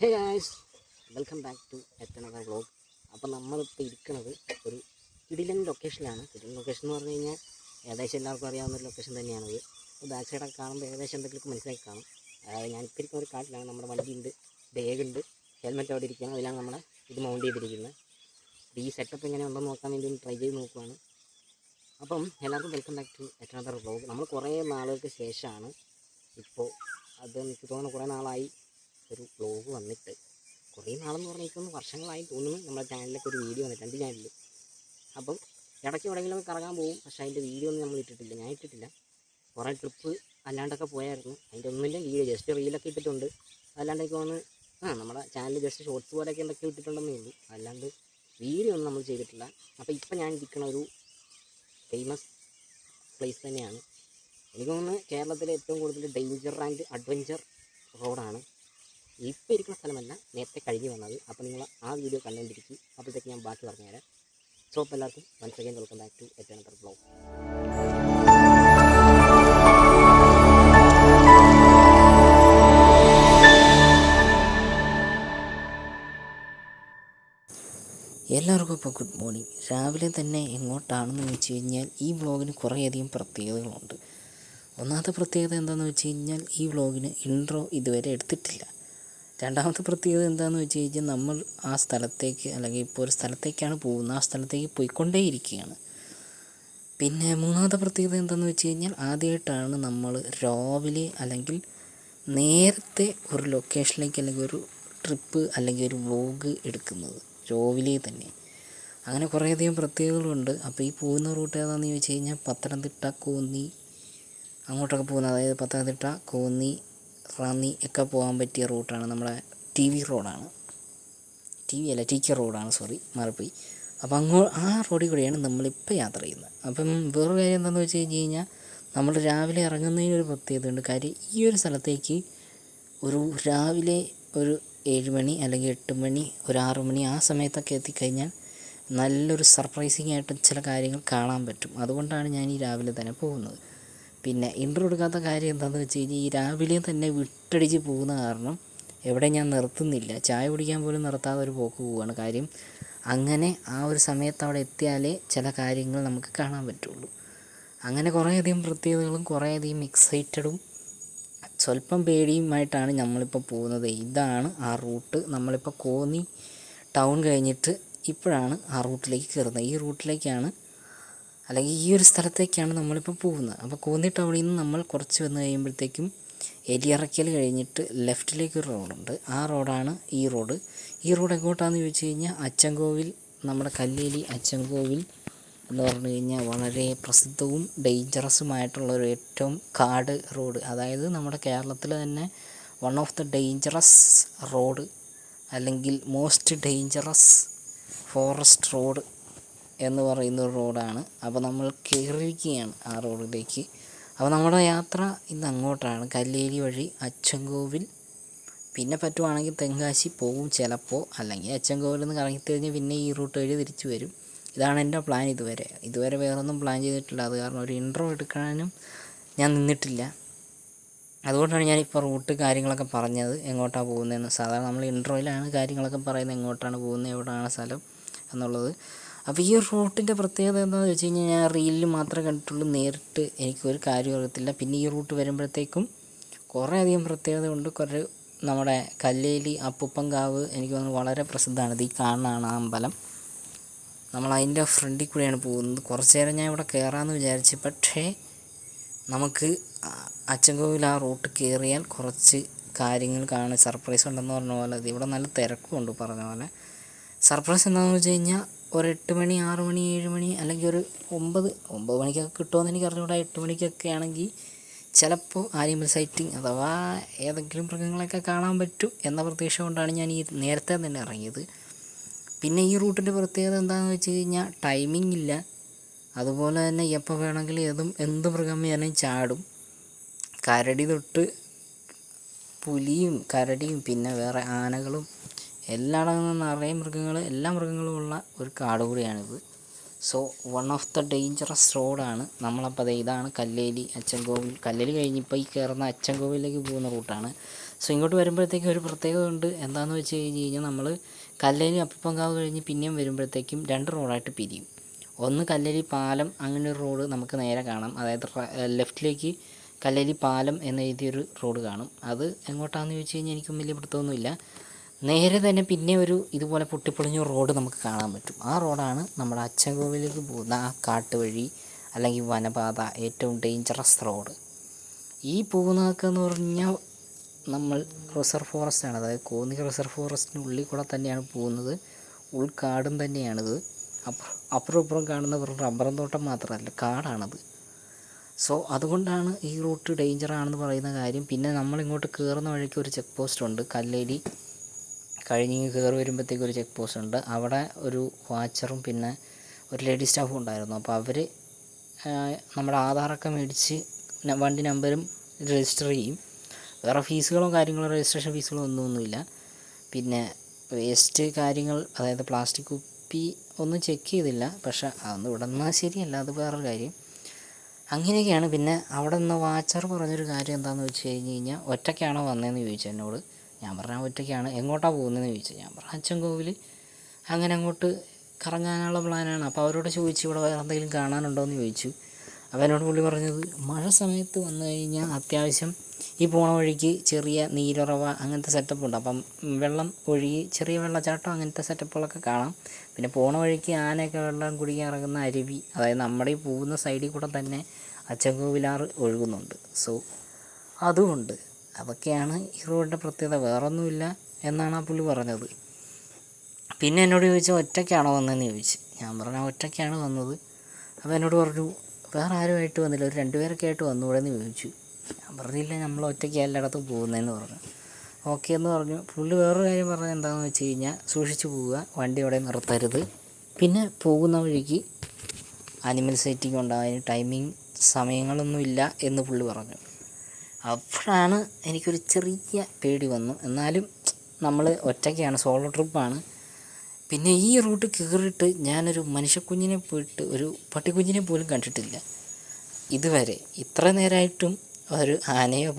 Hey guys, welcome back to another vlog. അപ്പോൾ നമ്മളിപ്പോൾ ഇരിക്കുന്നത് ഒരു കിടിലൻ ലൊക്കേഷനിലാണ്. കിടിലൻ ലൊക്കേഷൻ എന്ന് പറഞ്ഞു കഴിഞ്ഞാൽ ഏകദേശം എല്ലാവർക്കും അറിയാവുന്ന ഒരു ലൊക്കേഷൻ തന്നെയാണത്. അപ്പോൾ ബാക്ക് സൈഡൊക്കെ കാണുമ്പോൾ ഏകദേശം എന്തെങ്കിലും മനസ്സിലാക്കി കാണും. ഞാനിപ്പോൾ ഇരിക്കുന്ന ഒരു കാട്ടിലാണ്. നമ്മുടെ വണ്ടിയുണ്ട്, ബാഗുണ്ട്, ഹെൽമെറ്റ് അവിടെ ഇരിക്കണം. അതിലാണ് നമ്മളെ ഇത് മൗണ്ട് ചെയ്തിരിക്കുന്നത്. ഈ സെറ്റപ്പ് എങ്ങനെ ഉണ്ടെന്ന് നോക്കാൻ വേണ്ടി ഒന്ന് ട്രൈ ചെയ്ത് നോക്കുവാണ്. അപ്പം എല്ലാവർക്കും welcome back to another vlog. നമ്മൾ കുറേ നാളുകൾക്ക് ശേഷമാണ് ഇപ്പോൾ, അത് എനിക്ക് തോന്നുന്നു കുറേ നാളായി ഒരു വ്ളോഗ് വന്നിട്ട്. കുറേ നാളെന്ന് പറഞ്ഞാൽ എനിക്കൊന്ന് വർഷങ്ങളായി തോന്നുന്നു നമ്മുടെ ചാനലിലൊക്കെ ഒരു വീഡിയോ വന്നിട്ട്, എൻ്റെ ചാനലിൽ. അപ്പം ഇടയ്ക്ക് എവിടെയെങ്കിലുമൊക്കെ കറങ്ങാൻ പോകും, പക്ഷേ അതിൻ്റെ വീഡിയോ ഒന്നും നമ്മൾ ഇട്ടിട്ടില്ല. ഞാൻ ഇട്ടിട്ടില്ല. കുറേ ട്രിപ്പ് അല്ലാണ്ടൊക്കെ പോയായിരുന്നു. അതിൻ്റെ ഒന്നിൻ്റെ വീഡിയോ ജസ്റ്റ് റീലൊക്കെ ഇട്ടിട്ടുണ്ട്. അല്ലാണ്ടൊക്കെ വന്ന് നമ്മുടെ ചാനൽ ജസ്റ്റ് ഷോർട്സ് പോലെയൊക്കെ എന്തൊക്കെ ഇട്ടിട്ടുണ്ടെന്നേ ഉള്ളൂ. അല്ലാണ്ട് വീഡിയോ ഒന്നും നമ്മൾ ചെയ്തിട്ടില്ല. അപ്പോൾ ഇപ്പം ഞാൻ ഇരിക്കുന്ന ഒരു ഫേമസ് പ്ലേസ് തന്നെയാണ്. എനിക്ക് തോന്നുന്നു കേരളത്തിലെ ഏറ്റവും കൂടുതൽ ഡേഞ്ചർ ആൻഡ് അഡ്വഞ്ചർ റോഡാണ്. ഇപ്പോൾ ഇരിക്കുന്ന സ്ഥലമല്ല, നേരത്തെ കഴിഞ്ഞ് വന്നത്. അപ്പോൾ നിങ്ങൾ ആ വീഡിയോ കണ്ടുകൊണ്ടിരിക്കും. അപ്പോഴത്തേക്ക് ഞാൻ ബാക്കി പറഞ്ഞുതരാം. സോ അപ്പോൾ എല്ലാവർക്കും once again welcome back to another vlog. എല്ലാവർക്കും ഇപ്പോൾ ഗുഡ് മോർണിംഗ്. രാവിലെ തന്നെ എങ്ങോട്ടാണെന്ന് വെച്ച് കഴിഞ്ഞാൽ ഈ വ്ളോഗിന് കുറേയധികം പ്രത്യേകതകളുണ്ട്. ഒന്നാമത്തെ പ്രത്യേകത എന്താണെന്ന് വെച്ച് കഴിഞ്ഞാൽ ഈ വ്ളോഗിന് ഇൻട്രോ ഇതുവരെ എടുത്തിട്ടില്ല. രണ്ടാമത്തെ പ്രത്യേകത എന്താണെന്ന് വെച്ച് കഴിഞ്ഞാൽ നമ്മൾ ആ സ്ഥലത്തേക്ക്, അല്ലെങ്കിൽ ഇപ്പോൾ ഒരു സ്ഥലത്തേക്കാണ് പോകുന്നത്, ആ സ്ഥലത്തേക്ക് പോയിക്കൊണ്ടേയിരിക്കുകയാണ്. പിന്നെ മൂന്നാമത്തെ പ്രത്യേകത എന്താണെന്ന് വെച്ച് കഴിഞ്ഞാൽ ആദ്യമായിട്ടാണ് നമ്മൾ രാവിലെ അല്ലെങ്കിൽ നേരത്തെ ഒരു ലൊക്കേഷനിലേക്ക് അല്ലെങ്കിൽ ഒരു ട്രിപ്പ് അല്ലെങ്കിൽ ഒരു വ്ളോഗ് എടുക്കുന്നത് രാവിലെ തന്നെ. അങ്ങനെ കുറേയധികം പ്രത്യേകതകളുണ്ട്. അപ്പോൾ ഈ പോകുന്ന റൂട്ട് ഏതാണെന്ന് ചോദിച്ചു കഴിഞ്ഞാൽ പത്തനംതിട്ട, കോന്നി അങ്ങോട്ടൊക്കെ പോകുന്നത്. അതായത് പത്തനംതിട്ട, കോന്നി, റാന്നി ഒക്കെ പോകാൻ പറ്റിയ റൂട്ടാണ്. നമ്മുടെ ടി കെ റോഡാണ്, മാറിപ്പോയി. അപ്പോൾ ആ റോഡിൽ കൂടെയാണ് നമ്മളിപ്പോൾ യാത്ര ചെയ്യുന്നത്. അപ്പം വേറൊരു കാര്യം എന്താണെന്ന് വെച്ച് കഴിഞ്ഞാൽ നമ്മൾ രാവിലെ ഇറങ്ങുന്നതിനൊരു പ്രത്യേകതയുണ്ട്. കാര്യം ഈ ഒരു സ്ഥലത്തേക്ക് ഒരു രാവിലെ ഒരു 7 മണി അല്ലെങ്കിൽ 8 മണി, ഒരു 6 മണി ആ സമയത്തൊക്കെ എത്തിക്കഴിഞ്ഞാൽ നല്ലൊരു സർപ്രൈസിങ് ആയിട്ട് ചില കാര്യങ്ങൾ കാണാൻ പറ്റും. അതുകൊണ്ടാണ് ഞാൻ ഈ രാവിലെ തന്നെ പോകുന്നത്. പിന്നെ ഇൻട്രോ എടുക്കാത്ത കാര്യം എന്താണെന്ന് വെച്ച് കഴിഞ്ഞാൽ ഈ രാവിലെ തന്നെ വിട്ടടിച്ച് പോകുന്ന കാരണം എവിടെ ഞാൻ നിർത്തുന്നില്ല. ചായ കുടിക്കാൻ പോലും നിർത്താതെ ഒരു പോക്ക് പോവുകയാണ്. കാര്യം അങ്ങനെ ആ ഒരു സമയത്ത് അവിടെ എത്തിയാലേ ചില കാര്യങ്ങൾ നമുക്ക് കാണാൻ പറ്റുള്ളൂ. അങ്ങനെ കുറേയധികം പ്രത്യേകതകളും കുറേയധികം എക്സൈറ്റഡും സ്വല്പം പേടിയുമായിട്ടാണ് നമ്മളിപ്പോൾ പോകുന്നത്. ഇതാണ് ആ റൂട്ട്. നമ്മളിപ്പോൾ കോന്നി ടൗൺ കഴിഞ്ഞിട്ട് ഇപ്പോഴാണ് ആ റൂട്ടിലേക്ക് കയറുന്നത്. ഈ റൂട്ടിലേക്കാണ്, അല്ലെങ്കിൽ ഈ ഒരു സ്ഥലത്തേക്കാണ് നമ്മളിപ്പോൾ പോകുന്നത്. അപ്പോൾ കോന്നി ടൗണിൽ നിന്ന് നമ്മൾ കുറച്ച് വന്ന് കഴിയുമ്പോഴത്തേക്കും എലിയറയ്ക്കൽ കഴിഞ്ഞിട്ട് ലെഫ്റ്റിലേക്ക് ഒരു റോഡുണ്ട്. ആ റോഡാണ് ഈ റോഡ്. ഈ റോഡ് എങ്ങോട്ടാണെന്ന് ചോദിച്ചു കഴിഞ്ഞാൽ അച്ചൻകോവിൽ, നമ്മുടെ കല്ലേലി അച്ചൻകോവിൽ എന്ന് പറഞ്ഞു കഴിഞ്ഞാൽ വളരെ പ്രസിദ്ധവും ഡേഞ്ചറസുമായിട്ടുള്ളൊരു ഏറ്റവും കാട് റോഡ്. അതായത് നമ്മുടെ കേരളത്തിൽ തന്നെ one of the dangerous road, അല്ലെങ്കിൽ മോസ്റ്റ് ഡേഞ്ചറസ് ഫോറസ്റ്റ് റോഡ് എന്ന് പറയുന്ന ഒരു റോഡാണ്. അപ്പോൾ നമ്മൾ കയറിയിരിക്കുകയാണ് ആ റോഡിലേക്ക്. അപ്പോൾ നമ്മുടെ യാത്ര ഇന്ന് അങ്ങോട്ടാണ്, കല്ലേലി വഴി അച്ചൻകോവിൽ. പിന്നെ പറ്റുവാണെങ്കിൽ തെങ്കാശി പോകും ചിലപ്പോൾ, അല്ലെങ്കിൽ അച്ചൻകോവിൽ നിന്ന് കറങ്ങിത്തിരിഞ്ഞ് പിന്നെ ഈ റൂട്ട് വഴി തിരിച്ചു വരും. ഇതാണ് എൻ്റെ പ്ലാൻ. ഇതുവരെ വേറൊന്നും പ്ലാൻ ചെയ്തിട്ടില്ല. അത് കാരണം ഒരു ഇൻട്രോ എടുക്കാനും ഞാൻ നിന്നിട്ടില്ല. അതുകൊണ്ടാണ് ഞാനിപ്പോൾ റൂട്ട് കാര്യങ്ങളൊക്കെ പറഞ്ഞത്, എങ്ങോട്ടാണ് പോകുന്നതെന്ന്. സാധാരണ നമ്മൾ ഇൻട്രോയിലാണ് കാര്യങ്ങളൊക്കെ പറയുന്നത്, എങ്ങോട്ടാണ് പോകുന്നത്, എവിടെയാണ് സ്ഥലം എന്നുള്ളത്. അപ്പോൾ ഈ റൂട്ടിൻ്റെ പ്രത്യേകത എന്താണെന്ന് വെച്ച് കഴിഞ്ഞാൽ ഞാൻ റീലിൽ മാത്രമേ കണ്ടിട്ടുള്ളൂ, നേരിട്ട് എനിക്കൊരു കാര്യം അറിയത്തില്ല. പിന്നെ ഈ റൂട്ട് വരുമ്പോഴത്തേക്കും കുറേയധികം പ്രത്യേകതയുണ്ട്. കുറേ നമ്മുടെ കല്ലേലി അപ്പുപ്പൻകാവ് എനിക്ക് തോന്നുന്നു വളരെ പ്രസിദ്ധമാണ്. ഈ കാണുന്നതാണ് ആ അമ്പലം. നമ്മൾ അതിൻ്റെ ഫ്രണ്ടിൽ കൂടെയാണ് പോകുന്നത്. കുറച്ച് നേരം ഞാൻ ഇവിടെ കയറാമെന്ന് വിചാരിച്ചു, പക്ഷേ നമുക്ക് അച്ചൻകോവിൽ ആ റൂട്ട് കയറിയാൽ കുറച്ച് കാര്യങ്ങൾ കാണാൻ സർപ്രൈസ് ഉണ്ടെന്ന് പറഞ്ഞ പോലെ ഇവിടെ നല്ല തിരക്കുമുണ്ട്. പറഞ്ഞ പോലെ സർപ്രൈസ് എന്താണെന്ന് വെച്ച് കഴിഞ്ഞാൽ ഒരു 8 മണി, 6 മണി, 7 മണി, അല്ലെങ്കിൽ ഒരു 9 മണിക്കൊക്കെ കിട്ടുമെന്ന് എനിക്ക് അറിഞ്ഞൂടാ. 8 മണിക്കൊക്കെ ആണെങ്കിൽ ചിലപ്പോൾ ആനിമൽ സൈറ്റിംഗ് അഥവാ ഏതെങ്കിലും മൃഗങ്ങളൊക്കെ കാണാൻ പറ്റും എന്ന പ്രതീക്ഷ കൊണ്ടാണ് ഞാൻ ഈ നേരത്തെ തന്നെ ഇറങ്ങിയത്. പിന്നെ ഈ റൂട്ടിൻ്റെ പ്രത്യേകത എന്താണെന്ന് വെച്ച് കഴിഞ്ഞാൽ ടൈമിംഗ് ഇല്ല. അതുപോലെ തന്നെ എപ്പോൾ വേണമെങ്കിലും എന്ത് മൃഗം വേണമെങ്കിലും ചാടും. കരടി തൊട്ട് പുലിയും കരടിയും പിന്നെ വേറെ ആനകളും എല്ലാം അടങ്ങുന്ന നിറയെ എല്ലാ മൃഗങ്ങളും ഉള്ള ഒരു കാട് കൂടിയാണിത്. So one of the dangerous റോഡാണ്. നമ്മളപ്പോൾ ഇതാണ് കല്ലേലി അച്ചൻകോവിൽ. കല്ലേലി കഴിഞ്ഞിപ്പോൾ ഈ കയറുന്ന അച്ചൻകോവിലേക്ക് പോകുന്ന റൂട്ടാണ്. സോ ഇങ്ങോട്ട് വരുമ്പോഴത്തേക്കും ഒരു പ്രത്യേകത ഉണ്ട്. എന്താണെന്ന് വെച്ച് കഴിഞ്ഞാൽ നമ്മൾ കല്ലേരി അപ്പപ്പങ്കാവ് കഴിഞ്ഞ് പിന്നെയും വരുമ്പോഴത്തേക്കും 2 റോഡായിട്ട് പിരിയും. ഒന്ന് കല്ലേരി പാലം, അങ്ങനെ ഒരു റോഡ് നമുക്ക് നേരെ കാണാം. അതായത് ലെഫ്റ്റിലേക്ക് കല്ലേരി പാലം എന്നെഴുതിയൊരു റോഡ് കാണും. അത് എങ്ങോട്ടാണെന്ന് ചോദിച്ചു കഴിഞ്ഞാൽ എനിക്കും വലിയ പിടുത്തമൊന്നുമില്ല. നേരെ തന്നെ പിന്നെ ഒരു ഇതുപോലെ പൊട്ടിപ്പൊളിഞ്ഞ റോഡ് നമുക്ക് കാണാൻ പറ്റും. ആ റോഡാണ് നമ്മുടെ അച്ചൻകോവിലേക്ക് പോകുന്ന ആ കാട്ടുവഴി അല്ലെങ്കിൽ വനപാത, ഏറ്റവും ഡേഞ്ചറസ് റോഡ്. ഈ പോകുന്നതൊക്കെ എന്ന് പറഞ്ഞാൽ നമ്മൾ റിസർവ് ഫോറസ്റ്റാണ്, അതായത് കോന്നി റിസർവ് ഫോറസ്റ്റിനുള്ളിൽ കൂടെ തന്നെയാണ് പോകുന്നത്. ഉൾക്കാടും തന്നെയാണിത്. അപ്പുറം ഇപ്പുറം കാണുന്ന വെറും റബ്ബറും തോട്ടം മാത്രമല്ല, കാടാണത്. സോ അതുകൊണ്ടാണ് ഈ റൂട്ട് ഡേഞ്ചറാണെന്ന് പറയുന്ന കാര്യം. പിന്നെ നമ്മളിങ്ങോട്ട് കയറുന്ന വഴിക്ക് ഒരു ചെക്ക് പോസ്റ്റ് ഉണ്ട്. കല്ലേരി കഴിഞ്ഞ് കയറി വരുമ്പോഴത്തേക്ക് ഒരു ചെക്ക് പോസ്റ്റ് ഉണ്ട്. അവിടെ ഒരു വാച്ചറും പിന്നെ ഒരു ലേഡി സ്റ്റാഫും ഉണ്ടായിരുന്നു. അപ്പോൾ അവർ നമ്മുടെ ആധാറൊക്കെ മേടിച്ച് വണ്ടി നമ്പരും രജിസ്റ്റർ ചെയ്യും. വേറെ ഫീസുകളോ കാര്യങ്ങളോ രജിസ്ട്രേഷൻ ഫീസുകളോ ഒന്നുമില്ല. പിന്നെ വേസ്റ്റ് കാര്യങ്ങൾ, അതായത് പ്ലാസ്റ്റിക് കുപ്പി ഒന്നും ചെക്ക് ചെയ്തില്ല. പക്ഷേ അതൊന്നും ഇവിടെ നിന്നാൽ ശരിയല്ല, അത് വേറൊരു കാര്യം. അങ്ങനെയൊക്കെയാണ്. പിന്നെ അവിടെ നിന്ന് വാച്ചർ പറഞ്ഞൊരു കാര്യം എന്താണെന്ന് വെച്ച് കഴിഞ്ഞാൽ, ഒറ്റയ്ക്കാണോ വന്നതെന്ന് ചോദിച്ചു എന്നോട്. ഞാൻ പറഞ്ഞാൽ ഒറ്റയ്ക്കാണ്. എങ്ങോട്ടാണ് പോകുന്നതെന്ന് ചോദിച്ചു. ഞാൻ പറഞ്ഞു അച്ചൻകോവിൽ, അങ്ങനെ അങ്ങോട്ട് കറങ്ങാനുള്ള പ്ലാനാണ്. അപ്പോൾ അവരോട് ചോദിച്ചു ഇവിടെ വേറെ എന്തെങ്കിലും കാണാനുണ്ടോ എന്ന് ചോദിച്ചു. അപ്പോൾ എന്നോട് പുള്ളി പറഞ്ഞത്, മഴ സമയത്ത് വന്നു കഴിഞ്ഞാൽ അത്യാവശ്യം ഈ പോണ വഴിക്ക് ചെറിയ നീരുറവ അങ്ങനത്തെ സെറ്റപ്പ് ഉണ്ട്. അപ്പം വെള്ളം ഒഴുകി ചെറിയ വെള്ളച്ചാട്ടം അങ്ങനത്തെ സെറ്റപ്പുകളൊക്കെ കാണാം. പിന്നെ പോണ വഴിക്ക് ആനയൊക്കെ വെള്ളം കുടിക്കാൻ ഇറങ്ങുന്ന അരുവി, അതായത് നമ്മുടെ ഈ പോകുന്ന സൈഡിൽ കൂടെ തന്നെ അച്ചൻകോവിലാറ് ഒഴുകുന്നുണ്ട്. സോ അതുകൊണ്ട് അതൊക്കെയാണ് ഈ റോഡിൻ്റെ പ്രത്യേകത, വേറൊന്നുമില്ല എന്നാണ് ആ പുള്ളി പറഞ്ഞത്. പിന്നെ എന്നോട് ചോദിച്ചാൽ ഒറ്റയ്ക്കാണോ വന്നതെന്ന് ചോദിച്ചു. ഞാൻ പറഞ്ഞാൽ ഒറ്റയ്ക്കാണ് വന്നത്. അപ്പോൾ എന്നോട് പറഞ്ഞു വേറെ ആരുമായിട്ട് വന്നില്ല, ഒരു 2 പേരൊക്കെ ആയിട്ട് വന്നുകൂടെ എന്ന് ചോദിച്ചു. ഞാൻ പറഞ്ഞില്ല, നമ്മൾ ഒറ്റയ്ക്ക് എല്ലായിടത്തും പോകുന്നതെന്ന് പറഞ്ഞു. ഓക്കെ എന്ന് പറഞ്ഞു. പുള്ളി വേറൊരു കാര്യം പറഞ്ഞത് എന്താണെന്ന് വെച്ച് കഴിഞ്ഞാൽ, സൂക്ഷിച്ച് പോവുക, വണ്ടി അവിടെ നിർത്തരുത്. പിന്നെ പോകുന്ന വഴിക്ക് ആനിമൽ സൈറ്റിംഗ് ഉണ്ടാകാൻ ടൈമിങ് സമയങ്ങളൊന്നുമില്ല എന്ന് പുള്ളി പറഞ്ഞു. അപ്പോഴാണ് എനിക്കൊരു ചെറിയ പേടി വന്നു. എന്നാലും നമ്മൾ ഒറ്റയ്ക്കാണ്, സോളോ ട്രിപ്പാണ്. പിന്നെ ഈ റൂട്ട് കയറിയിട്ട് ഞാനൊരു മനുഷ്യക്കുഞ്ഞിനെ പോയിട്ട് ഒരു പട്ടിക്കുഞ്ഞിനെ പോലും കണ്ടിട്ടില്ല ഇതുവരെ. ഇത്ര നേരമായിട്ടും ഒരു ആനയോ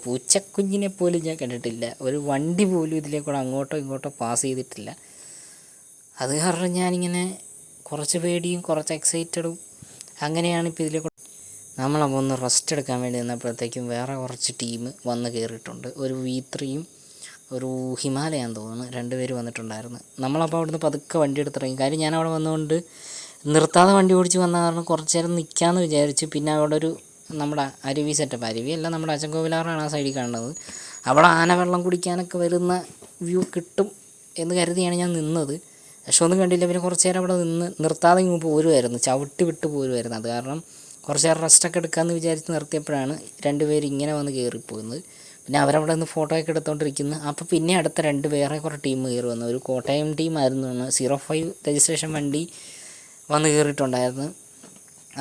പൂച്ചക്കുഞ്ഞിനെ പോലും ഞാൻ കണ്ടിട്ടില്ല. ഒരു വണ്ടി പോലും ഇതിലേക്കൂടെ അങ്ങോട്ടോ ഇങ്ങോട്ടോ പാസ് ചെയ്തിട്ടില്ല. അത് കാരണം ഞാനിങ്ങനെ കുറച്ച് പേടിയും കുറച്ച് എക്സൈറ്റഡും അങ്ങനെയാണ് ഇപ്പോൾ ഇതിലേക്കൂടെ. നമ്മളപ്പോൾ ഒന്ന് റെസ്റ്റ് എടുക്കാൻ വേണ്ടി നിന്നപ്പോഴത്തേക്കും വേറെ കുറച്ച് ടീം വന്ന് കയറിയിട്ടുണ്ട്. ഒരു V3യും ഒരു ഹിമാലയം തോന്നുന്നു, 2 പേര് വന്നിട്ടുണ്ടായിരുന്നു. നമ്മളപ്പോൾ അവിടുന്ന് പതുക്കെ വണ്ടി എടുത്തിറങ്ങി. കാര്യം ഞാൻ അവിടെ വന്നുകൊണ്ട് നിർത്താതെ വണ്ടി ഓടിച്ച് വന്ന കാരണം കുറച്ച് നേരം നിൽക്കാമെന്ന് വിചാരിച്ചു. പിന്നെ അവിടെ ഒരു നമ്മുടെ അരുവി സെറ്റപ്പ്, അരുവിയല്ല നമ്മുടെ അച്ചൻകോവിലാറാണ് ആ സൈഡിൽ കാണുന്നത്. അവിടെ ആന വെള്ളം കുടിക്കാനൊക്കെ വരുന്ന വ്യൂ കിട്ടും എന്ന് കരുതിയാണ് ഞാൻ നിന്നത്. പക്ഷെ ഒന്നും കണ്ടില്ല. പിന്നെ കുറച്ച് നേരം അവിടെ നിന്ന് നിർത്താതെ ഇങ്ങ് പോരുമായിരുന്നു, ചവിട്ടി വിട്ട് പോരുമായിരുന്നു. അത് കാരണം കുറച്ച് നേരം റെസ്റ്റൊക്കെ എടുക്കാമെന്ന് വിചാരിച്ച് നിർത്തിയപ്പോഴാണ് 2 പേര് ഇങ്ങനെ വന്ന് കയറിപ്പോകുന്നത്. പിന്നെ അവരവിടെ നിന്ന് ഫോട്ടോയൊക്കെ എടുത്തുകൊണ്ടിരിക്കുന്നു. അപ്പോൾ പിന്നെ അടുത്ത 2 വേറെ കുറേ ടീം കയറി വന്നു. ഒരു കോട്ടയം ടീമായിരുന്നു, 05 രജിസ്ട്രേഷൻ വണ്ടി വന്ന് കയറിയിട്ടുണ്ടായിരുന്നു.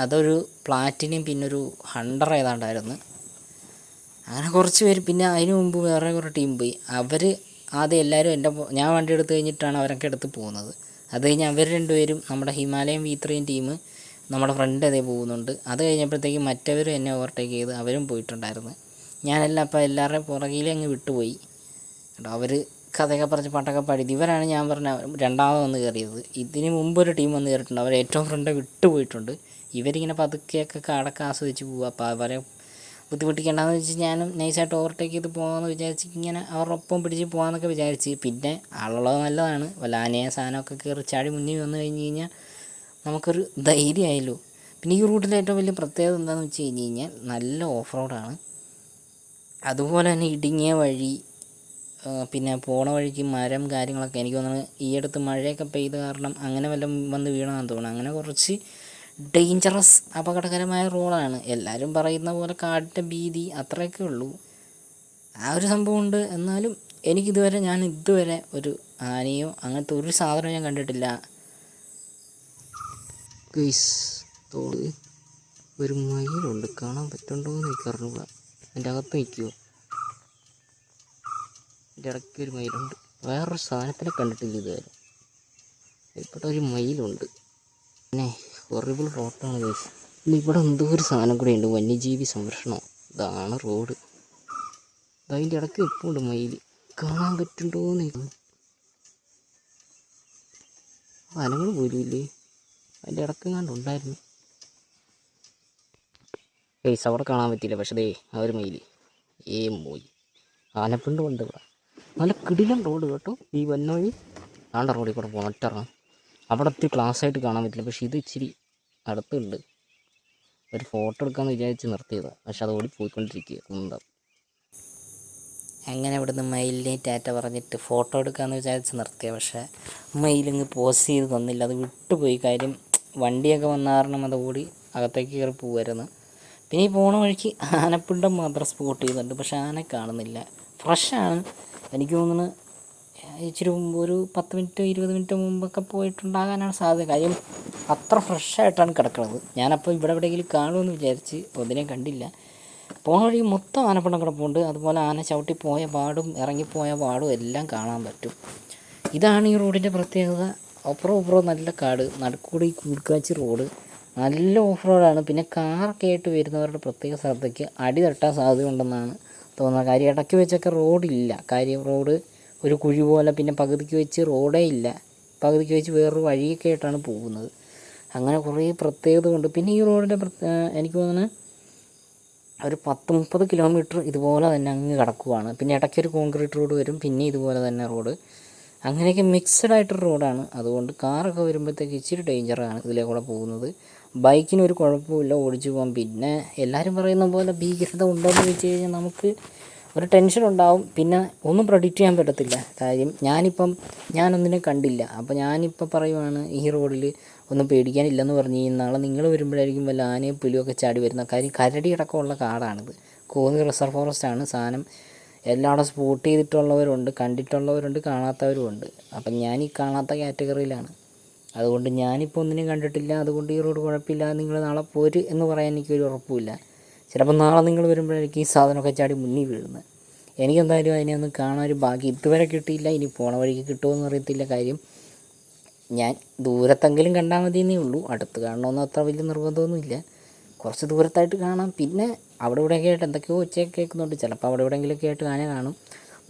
അതൊരു പ്ലാറ്റിനും പിന്നെ ഒരു ഹണ്ടർ ഏതാണ്ടായിരുന്നു. അങ്ങനെ കുറച്ച് പേര്. പിന്നെ അതിന് മുമ്പ് വേറെ കുറേ ടീം പോയി. അവർ ആദ്യം എല്ലാവരും ഞാൻ വണ്ടി എടുത്ത് കഴിഞ്ഞിട്ടാണ് അവരൊക്കെ എടുത്ത് പോകുന്നത്. അത് കഴിഞ്ഞ് അവർ 2 പേരും നമ്മുടെ ഹിമാലയം V3 ടീം നമ്മുടെ ഫ്രണ്ട് അതേ പോകുന്നുണ്ട്. അത് കഴിഞ്ഞപ്പോഴത്തേക്കും മറ്റവരും എന്നെ ഓവർടേക്ക് ചെയ്ത് അവരും പോയിട്ടുണ്ടായിരുന്നു. ഞാനെല്ലാം അപ്പോൾ എല്ലാവരുടെയും പുറകിലേ അങ്ങ് വിട്ടുപോയി കേട്ടോ. അവർ കഥയൊക്കെ പറഞ്ഞ് പാട്ടൊക്കെ പാടി. ഇവരാണ് ഞാൻ പറഞ്ഞ രണ്ടാമത് വന്ന് കയറിയത്. ഇതിന് മുമ്പൊരു ടീം വന്ന് കയറിയിട്ടുണ്ട്, അവർ ഏറ്റവും ഫ്രണ്ട് വിട്ടു പോയിട്ടുണ്ട്. ഇവരിങ്ങനെ പതുക്കെയൊക്കെ കാടൊക്കെ ആസ്വദിച്ച് പോവുക. അപ്പോൾ അവരെ ബുദ്ധിമുട്ടിക്കേണ്ടെന്ന് വെച്ച് ഞാനും നൈസായിട്ട് ഓവർടേക്ക് ചെയ്ത് പോകാമെന്ന് വിചാരിച്ച് ഇങ്ങനെ അവരുടെ ഒപ്പം പിടിച്ച് പോകാമെന്നൊക്കെ വിചാരിച്ച്. പിന്നെ ആളുള്ളത് നല്ലതാണ്, വല്ല ആനയെ സാധനമൊക്കെ കയറി ചാടി മുന്നിൽ വന്നു കഴിഞ്ഞ് കഴിഞ്ഞാൽ നമുക്കൊരു ധൈര്യമായല്ലോ. പിന്നെ ഈ റൂട്ടിലെ ഏറ്റവും വലിയ പ്രത്യേകത എന്താണെന്ന് വെച്ച് കഴിഞ്ഞ് കഴിഞ്ഞാൽ നല്ല ഓഫ് റോഡാണ്. അതുപോലെ തന്നെ ഇടുങ്ങിയ വഴി, പിന്നെ പോണ വഴിക്ക് മരം കാര്യങ്ങളൊക്കെ. എനിക്ക് തോന്നുന്നത് ഈ അടുത്ത് മഴയൊക്കെ പെയ്ത കാരണം അങ്ങനെ വല്ലതും വന്ന് വീണതാണെന്ന് തോന്നുന്നു. അങ്ങനെ കുറച്ച് ഡേഞ്ചറസ് അപകടകരമായ റോഡാണ്. എല്ലാവരും പറയുന്ന പോലെ കാടിൻ്റെ ഭീതി അത്രയൊക്കെ ഉള്ളൂ, ആ ഒരു സംഭവമുണ്ട്. എന്നാലും ഞാൻ ഇതുവരെ ഒരു ആനയോ അങ്ങനത്തെ ഒരു സാധനവും ഞാൻ കണ്ടിട്ടില്ല. തോട് ഒരു മയിലുണ്ട്, കാണാൻ പറ്റുന്നുണ്ടോ എന്ന് എനിക്ക് അറിഞ്ഞൂടാ. എൻ്റെ അകത്ത് നിൽക്കുമോ? എൻ്റെ ഇടയ്ക്ക് ഒരു മയിലുണ്ട്. വേറൊരു സാധനത്തിനെ കണ്ടിട്ടില്ല ഇതുവരെ. ഇവിടെ ഒരു മയിലുണ്ട്. പിന്നെ ഹൊറിബിൾ റോട്ടാണ് ഗൈസ്. പിന്നെ ഇവിടെ എന്തോ ഒരു സാധനം കൂടെ ഉണ്ട്, വന്യജീവി സംരക്ഷണം. ഇതാണ് റോഡ്. അതിൻ്റെ ഇടയ്ക്ക് നിൽപ്പുണ്ട് മയിൽ. കാണാൻ പറ്റുന്നുണ്ടോയെന്ന് അനങ്ങൾ പോലും ഇല്ലേ. അതിൻ്റെ ഇടയ്ക്കെങ്ങാണ്ട് ഉണ്ടായിരുന്നു. അവിടെ കാണാൻ പറ്റിയില്ല. പക്ഷേ ദേ ആ ഒരു മയിൽ പോയി. ആനപ്പിണ്ട് കൊണ്ട് നല്ല കിടിലം റോഡ് കേട്ടോ. ഈ വന്ന വഴി ആണ്ട റോഡിൽ കൂടെ പോകണം. ഒറ്ററങ്ങാം. അവിടെ ഒത്തിരി ക്ലാസ്സായിട്ട് കാണാൻ പറ്റില്ല. പക്ഷേ ഇത് ഇച്ചിരി അടുത്തുണ്ട്. ഒരു ഫോട്ടോ എടുക്കാമെന്ന് വിചാരിച്ച് നിർത്തിയതാണ്. പക്ഷെ അത് ഓടി പോയിക്കൊണ്ടിരിക്കുക കുന്തം. അങ്ങനെ ഇവിടുന്ന് മയിലിനെ ടാറ്റ പറഞ്ഞിട്ട് ഫോട്ടോ എടുക്കാമെന്ന് വിചാരിച്ച് നിർത്തിയ. പക്ഷേ മയിലിങ്ങ് പോസ്റ്റ് ചെയ്ത് തന്നില്ല. അത് വിട്ടുപോയി. കാര്യം വണ്ടിയൊക്കെ വന്ന കാരണം അത് ഓടി അകത്തേക്ക് കയറി പോകുമായിരുന്നു. പിന്നെ ഈ പോണ വഴിക്ക് ആനപ്പിണ്ടം മാത്രം സ്പോട്ട് ചെയ്യുന്നുണ്ട്. പക്ഷേ ആന കാണുന്നില്ല. ഫ്രഷാണ്. എനിക്ക് തോന്നുന്നു ഇച്ചിരി മുമ്പ് ഒരു 10 മിനിറ്റ് 20 മിനിറ്റ് മുമ്പൊക്കെ പോയിട്ടുണ്ടാകാനാണ് സാധ്യത. കാര്യം അത്ര ഫ്രഷായിട്ടാണ് കിടക്കുന്നത്. ഞാനപ്പോൾ ഇവിടെ എവിടെയെങ്കിലും കാണുമെന്ന് വിചാരിച്ച് ഒന്നിനെയും കണ്ടില്ല. പോണ വഴി മൊത്തം ആനപ്പിണ്ടം കിടപ്പുണ്ട്. അതുപോലെ ആന ചവിട്ടി പോയ പാടും ഇറങ്ങിപ്പോയ പാടും എല്ലാം കാണാൻ പറ്റും. ഇതാണ് ഈ റോഡിൻ്റെ പ്രത്യേകത. അപ്പുറം ഇപ്പുറം നല്ല കാട്, നടുക്കൂടി കൂർക്കാച്ചി റോഡ്, നല്ല ഓഫ് റോഡാണ്. പിന്നെ കാറൊക്കെ ആയിട്ട് വരുന്നവരുടെ പ്രത്യേക സ്ഥലത്തേക്ക് അടി തട്ടാൻ സാധ്യതയുണ്ടെന്നാണ് തോന്നുന്നത്. കാര്യം ഇടയ്ക്ക് വെച്ചൊക്കെ റോഡില്ല. കാര്യം റോഡ് ഒരു കുഴി പോലെ, പിന്നെ പകുതിക്ക് വെച്ച് റോഡേ ഇല്ല, പകുതിക്ക് വെച്ച് വേറൊരു വഴിയൊക്കെ ആയിട്ടാണ് പോകുന്നത്. അങ്ങനെ കുറേ പ്രത്യേകത ഉണ്ട്. പിന്നെ ഈ റോഡിൻ്റെ എനിക്ക് തോന്നുന്നത് ഒരു 10-30 കിലോമീറ്റർ ഇതുപോലെ തന്നെ അങ്ങ് കിടക്കുവാണ്. പിന്നെ ഇടയ്ക്കൊരു കോൺക്രീറ്റ് റോഡ് വരും, പിന്നെ ഇതുപോലെ തന്നെ റോഡ്. അങ്ങനെയൊക്കെ മിക്സഡ് ആയിട്ടൊരു റോഡാണ്. അതുകൊണ്ട് കാറൊക്കെ വരുമ്പോഴത്തേക്ക് ഇച്ചിരി ഡേഞ്ചറാണ് ഇതിലേ കൂടെ പോകുന്നത്. ബൈക്കിനൊരു കുഴപ്പമില്ല, ഓടിച്ചു പോകാം. പിന്നെ എല്ലാവരും പറയുന്ന പോലെ ഭീകരത ഉണ്ടോയെന്ന് ചോദിച്ചു കഴിഞ്ഞാൽ നമുക്ക് ഒരു ടെൻഷൻ ഉണ്ടാവും. പിന്നെ ഒന്നും പ്രെഡിക്റ്റ് ചെയ്യാൻ പറ്റത്തില്ല. കാര്യം ഞാനൊന്നിനെ കണ്ടില്ല. അപ്പോൾ ഞാനിപ്പോൾ പറയുവാണ് ഈ റോഡിൽ ഒന്നും പേടിക്കാനില്ലെന്ന് പറഞ്ഞ് നാളെ നിങ്ങൾ വരുമ്പോഴായിരിക്കും വല്ല ആനയും പുലിയൊക്കെ ചാടി വരുന്നത്. കാര്യം കരടിയടക്കമുള്ള കാടാണിത്. കോന്നി റിസർവ് ഫോറസ്റ്റാണ് സാധനം. എല്ലായിടും സ്പോട്ട് ചെയ്തിട്ടുള്ളവരുണ്ട്, കണ്ടിട്ടുള്ളവരുണ്ട്, കാണാത്തവരുമുണ്ട്. അപ്പം ഞാൻ ഈ കാണാത്ത കാറ്റഗറിയിലാണ്. അതുകൊണ്ട് ഞാനിപ്പോൾ ഒന്നിനും കണ്ടിട്ടില്ല. അതുകൊണ്ട് ഈ റോഡ് കുഴപ്പമില്ല, നിങ്ങൾ നാളെ പോര് എന്ന് പറയാൻ എനിക്കൊരു ഉറപ്പുമില്ല. ചിലപ്പോൾ നാളെ നിങ്ങൾ വരുമ്പോഴായിരിക്കും ഈ സാധനമൊക്കെ ചാടി മുന്നിൽ വീഴുന്നത്. എനിക്കെന്തായാലും അതിനെ ഒന്ന് കാണാൻ ഒരു ഭാഗ്യം ഇതുവരെ കിട്ടിയില്ല. ഇനി പോണ വഴിക്ക് കിട്ടുമോയെന്ന് അറിയത്തില്ല. കാര്യം ഞാൻ ദൂരത്തെങ്കിലും കണ്ടാൽ മതിയെന്നേ ഉള്ളൂ. അടുത്ത് കാണണമെന്ന് അത്ര വലിയ നിർബന്ധമൊന്നുമില്ല. കുറച്ച് ദൂരത്തായിട്ട് കാണാം. പിന്നെ അവിടെ ഇവിടെയൊക്കെ ആയിട്ട് എന്തൊക്കെയോ ഒച്ചയൊക്കെ കേൾക്കുന്നുണ്ട്. ചിലപ്പോൾ അവിടെ എവിടെയെങ്കിലുമൊക്കെ ആയിട്ട് ആന കാണും.